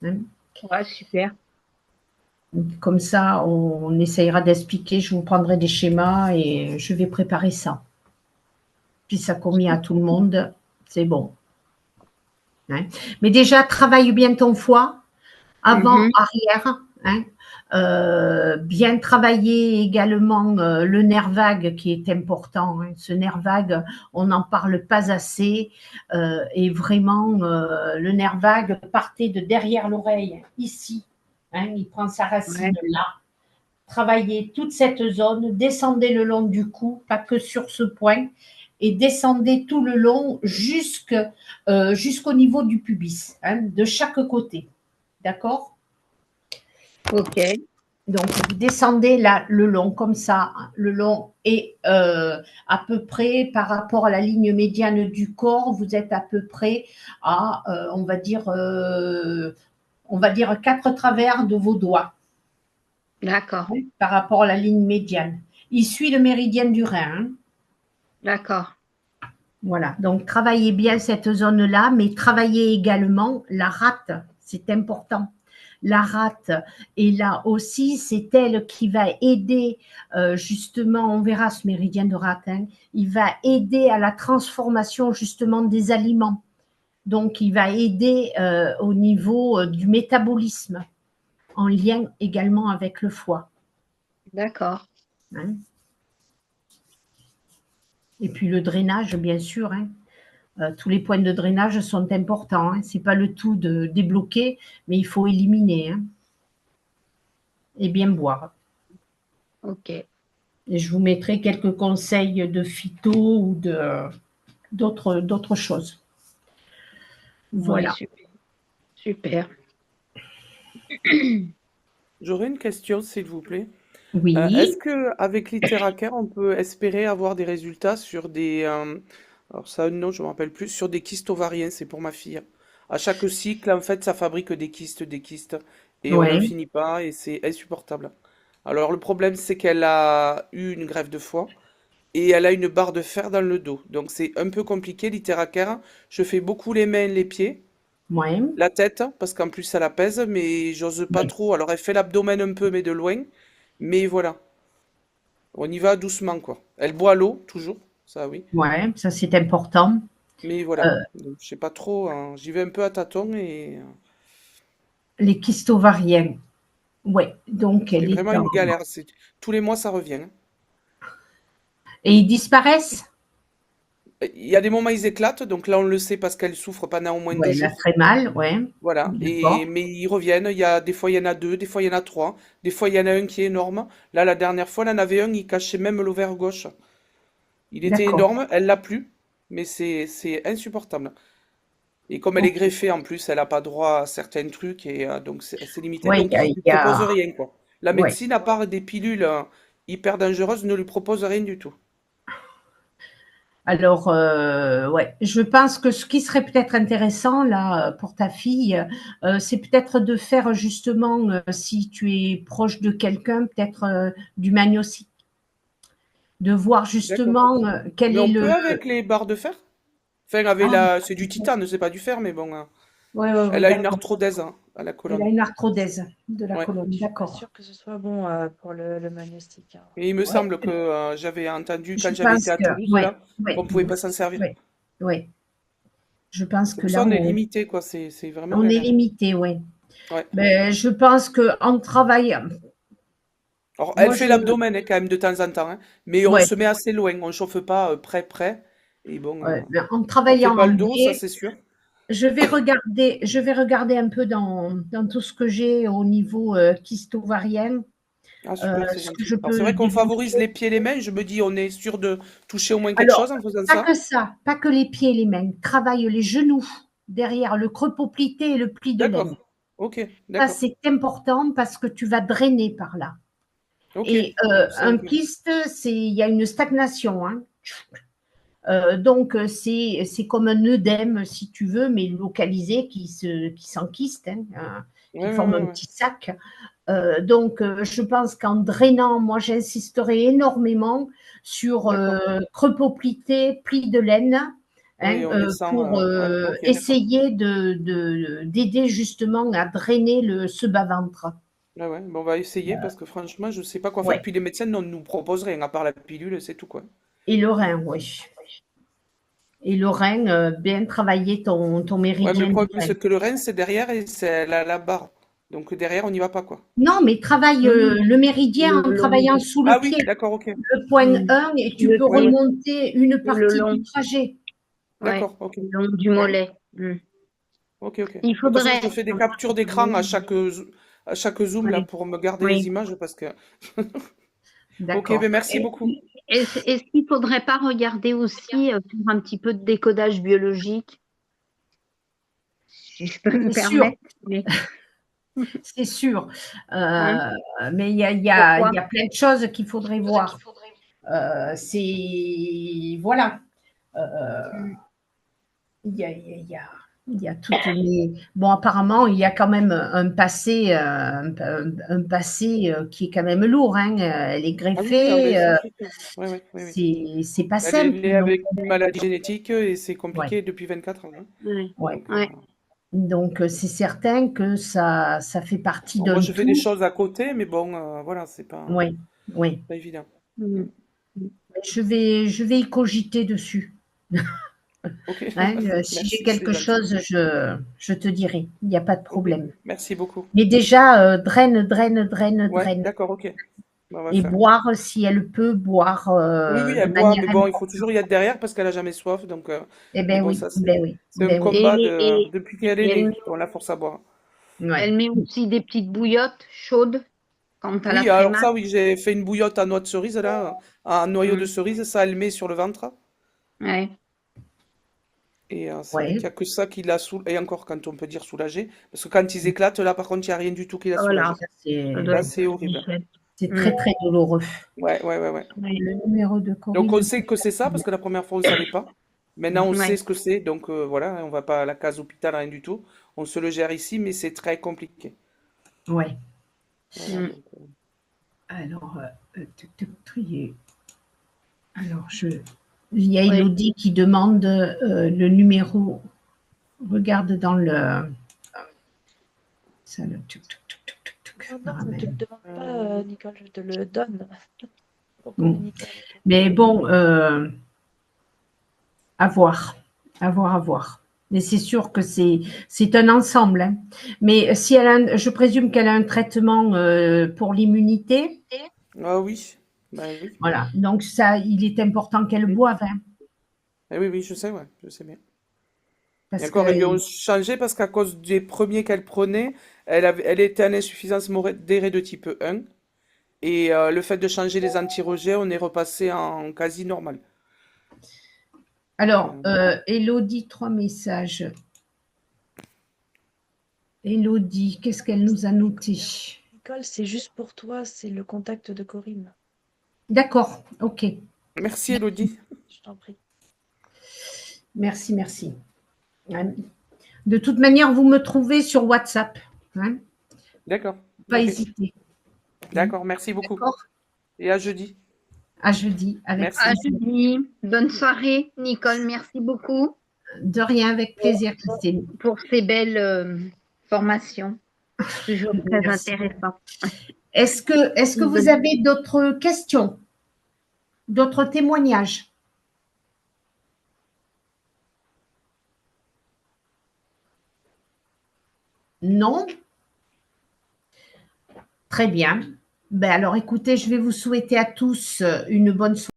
Hein? Ouais, super. Comme ça, on essayera d'expliquer. Je vous prendrai des schémas et je vais préparer ça. Puis ça convient à tout le monde, c'est bon. Hein. Mais déjà, travaille bien ton foie, avant, arrière. Hein. Bien travailler également le nerf vague qui est important. Hein. Ce nerf vague, on n'en parle pas assez. Et vraiment, le nerf vague partait de derrière l'oreille, ici. Hein, il prend sa racine là. Travaillez toute cette zone, descendez le long du cou, pas que sur ce point, et descendez tout le long jusqu'au niveau du pubis, hein, de chaque côté. D'accord? OK. Donc, vous descendez là le long, comme ça, le long, et à peu près par rapport à la ligne médiane du corps, vous êtes à peu près à, on va dire 4 travers de vos doigts. D'accord. Par rapport à la ligne médiane. Il suit le méridien du rein. Hein. D'accord. Voilà, donc travaillez bien cette zone-là, mais travaillez également la rate, c'est important. La rate, et là aussi, c'est elle qui va aider, justement, on verra ce méridien de rate, hein, il va aider à la transformation justement des aliments. Donc, il va aider au niveau du métabolisme, en lien également avec le foie. D'accord. Hein. Et puis le drainage, bien sûr. Hein. Tous les points de drainage sont importants. Hein. Ce n'est pas le tout de débloquer, mais il faut éliminer. Hein. Et bien boire. OK. Et je vous mettrai quelques conseils de phyto ou d'autres choses. Voilà. Ouais, super. J'aurais une question, s'il vous plaît. Oui. Est-ce qu'avec l'IteraCare, on peut espérer avoir des résultats sur des... alors ça, non, je ne me rappelle plus, sur des kystes ovariens, c'est pour ma fille. À chaque cycle, en fait, ça fabrique des kystes, et on n'en finit pas, et c'est insupportable. Alors le problème, c'est qu'elle a eu une greffe de foie, et elle a une barre de fer dans le dos. Donc c'est un peu compliqué, l'IteraCare. Je fais beaucoup les mains, les pieds. Ouais. La tête, parce qu'en plus ça la pèse, mais j'ose pas trop. Alors elle fait l'abdomen un peu, mais de loin. Mais voilà, on y va doucement, quoi. Elle boit l'eau, toujours, ça oui. Ouais, ça c'est important. Mais voilà, donc, je sais pas trop, hein. J'y vais un peu à tâtons et Les kystes ovariens. Ouais, donc c'est elle est vraiment une galère. Tous les mois ça revient. Hein. Et ils disparaissent? Il y a des moments ils éclatent, donc là on le sait parce qu'elle souffre pendant au moins 2 Ouais, elle a jours. très mal, ouais. Voilà, D'accord. mais ils reviennent. Des fois il y en a 2, des fois il y en a 3, des fois il y en a un qui est énorme. Là la dernière fois, elle en avait un, il cachait même l'ovaire gauche. Il était D'accord. énorme, elle l'a plus, mais c'est insupportable. Et comme elle est Ok. greffée en plus, elle n'a pas droit à certains trucs et donc c'est limité. Ouais, Donc il ils lui y proposent a... rien quoi. La Ouais. médecine, à part des pilules hyper dangereuses, ne lui propose rien du tout. Alors, ouais, je pense que ce qui serait peut-être intéressant là pour ta fille, c'est peut-être de faire justement, si tu es proche de quelqu'un, peut-être du magnésique, de voir D'accord. justement quel Mais est on le. peut avec les barres de fer? Enfin, avec Ah, c'est du titane, c'est pas du fer, mais bon. ouais, ouais, ouais, Elle a une d'accord. arthrodèse hein, à la Elle a colonne. une arthrodèse de la Ouais. colonne, Je suis pas d'accord. sûre que ce soit bon pour le magnésique. Hein. Et il me Ouais, semble que j'avais entendu je quand j'avais été pense à que, Toulouse ouais, là, ouais, qu'on pouvait pas s'en servir. ouais, ouais. Je pense C'est que pour là, ça on est limité, quoi. C'est vraiment on est galère. limité, oui. Ouais. Mais je pense qu'en travaillant, Alors, moi, elle fait je, l'abdomen hein, quand même de temps en temps, hein, mais on ouais, se met assez loin, on ne chauffe pas près. Et bon, ouais, mais en on ne fait travaillant pas en le dos, ça biais, c'est sûr. je vais regarder un peu dans tout ce que j'ai au niveau kyste ovarien, Ah super, c'est ce que gentil. je Alors c'est peux vrai qu'on favorise débloquer. les pieds et les mains, je me dis on est sûr de toucher au moins quelque Alors, chose en faisant pas que ça. ça, pas que les pieds et les mains. Travaille les genoux derrière le creux poplité et le pli de l'aine. D'accord, ok, Ça, d'accord, c'est important parce que tu vas drainer par là. ok. Et Donc ça, un ok. kyste, il y a une stagnation, hein. Donc, c'est comme un œdème, si tu veux, mais localisé qui s'enkyste, hein, qui Ouais, ouais, forme ouais, un ouais. petit sac. Donc, je pense qu'en drainant, moi, j'insisterai énormément sur D'accord. creux poplité, pli de laine, hein, Oui, on descend. pour Ouais, ok, d'accord. essayer d'aider justement à drainer ce bas-ventre. Ouais, ouais. Bon, on va essayer parce que franchement, je sais pas quoi faire. Ouais. Puis les médecins ne nous proposent rien à part la pilule, c'est tout quoi. Et le rein, oui. Et le rein, bien travailler ton Ouais, mais méridien le du problème rein. c'est que le rein c'est derrière et c'est la barre. Donc derrière on n'y va pas quoi. Non, mais travaille le méridien en Le long travaillant sous le Ah oui, pied, d'accord, ok. le point 1, et tu le peux Ouais, ouais. pied remonter une et le partie long, du trajet. ouais, D'accord, ok. le long du Ouais. mollet. Ok, ok. Il De toute façon, faudrait, je fais des captures d'écran à chaque zoom là oui, pour me garder les oui. images parce que. Ok, D'accord. ben merci beaucoup. Est-ce qu'il ne faudrait pas regarder aussi, faire un petit peu de décodage biologique, si je peux me C'est sûr, permettre? Mais, c'est sûr. hein, Mais il pourquoi? y a plein de choses qu'il faudrait voir. C'est. Voilà. Euh, Mm. il y a toutes les. Bon, apparemment, il y a quand même un passé, un passé qui est quand même lourd, hein. Elle est Ah oui, ah ben greffée. ça c'est sûr. Ouais, ouais, oui, oui. C'est pas Elle est simple. née Donc, avec une maladie génétique et c'est ouais, compliqué depuis 24 ans, hein. Ouais, ouais. Donc, ouais. Donc, c'est certain que ça fait partie bon, moi d'un je fais des tout. choses à côté, mais bon, voilà, c'est Oui, oui. pas évident. Mm. Je vais y cogiter dessus. Ok, Hein, si j'ai merci, c'est quelque gentil. chose, je te dirai. Il n'y a pas de Ok, problème. merci beaucoup. Mais déjà, draine, draine, draine, Ouais, draine. d'accord, ok. On va Et faire. boire, si elle peut, boire Oui, oui, de elle boit, manière mais bon, il faut toujours y être derrière parce qu'elle a jamais soif. Donc, Eh mais ben bon, oui, ça, ben oui, c'est un ben oui. combat Et, depuis qu'elle est elle née, met, on la force à boire. Ouais. elle met aussi des petites bouillottes chaudes quand elle a Oui, très alors mal. ça, oui, j'ai fait une bouillotte à noix de cerise, là, un noyau de Mm. cerise, ça, elle met sur le ventre. Ouais. Et c'est vrai Ouais. qu'il n'y a que ça qui la soulage, et encore quand on peut dire soulager, parce que quand ils éclatent, là, par contre, il n'y a rien du tout qui la Voilà, soulage. Ça, ça doit Là, être c'est horrible. nickel. c'est Mm. très, très douloureux. Ouais, ouais, ouais, ouais. Ouais. Le numéro de Donc, on Corinne. sait que c'est ça, parce que la première fois, on ne savait pas. Maintenant, on sait Ouais. ce que c'est, donc voilà, on va pas à la case hôpital, rien du tout. On se le gère ici, mais c'est très compliqué. Ouais. Voilà, Mm. donc, Alors, trier. Alors, il y a Ouais. Elodie qui demande le numéro. Regarde dans le. Ça, le Non, non, ne te le ramène. demande pas, Nicole, je te le donne pour Bon. communiquer avec elle. Mais bon, à voir, à voir, à voir. Mais c'est sûr que c'est un ensemble, hein. Mais si elle a je présume qu'elle a un traitement pour l'immunité, ah oui, bah oui. voilà. Donc ça, il est important qu'elle boive, hein, Eh oui, oui, je sais, ouais, je sais bien. Et parce encore, ils lui ont que changé parce qu'à cause des premiers qu'elle prenait, elle était en insuffisance modérée de type 1. Et le fait de changer les anti-rejets, on est repassé en quasi normal. Donc, alors, Elodie, 3 messages. Elodie, qu'est-ce qu'elle nous a noté? Nicole, c'est juste pour toi, c'est le contact de Corinne. D'accord, ok. merci Elodie. Je t'en prie. Merci, merci. De toute manière, vous me trouvez sur WhatsApp, hein, D'accord. pas Ok. hésiter. D'accord, merci beaucoup. D'accord. Et à jeudi. À jeudi, avec Merci. À plaisir. jeudi. Bonne soirée, Nicole. Merci beaucoup De rien, avec plaisir, Christine. pour ces belles formations. Toujours très Merci. intéressant. Est-ce que vous avez d'autres questions, d'autres témoignages? Non? Très bien. Ben alors, écoutez, je vais vous souhaiter à tous une bonne soirée.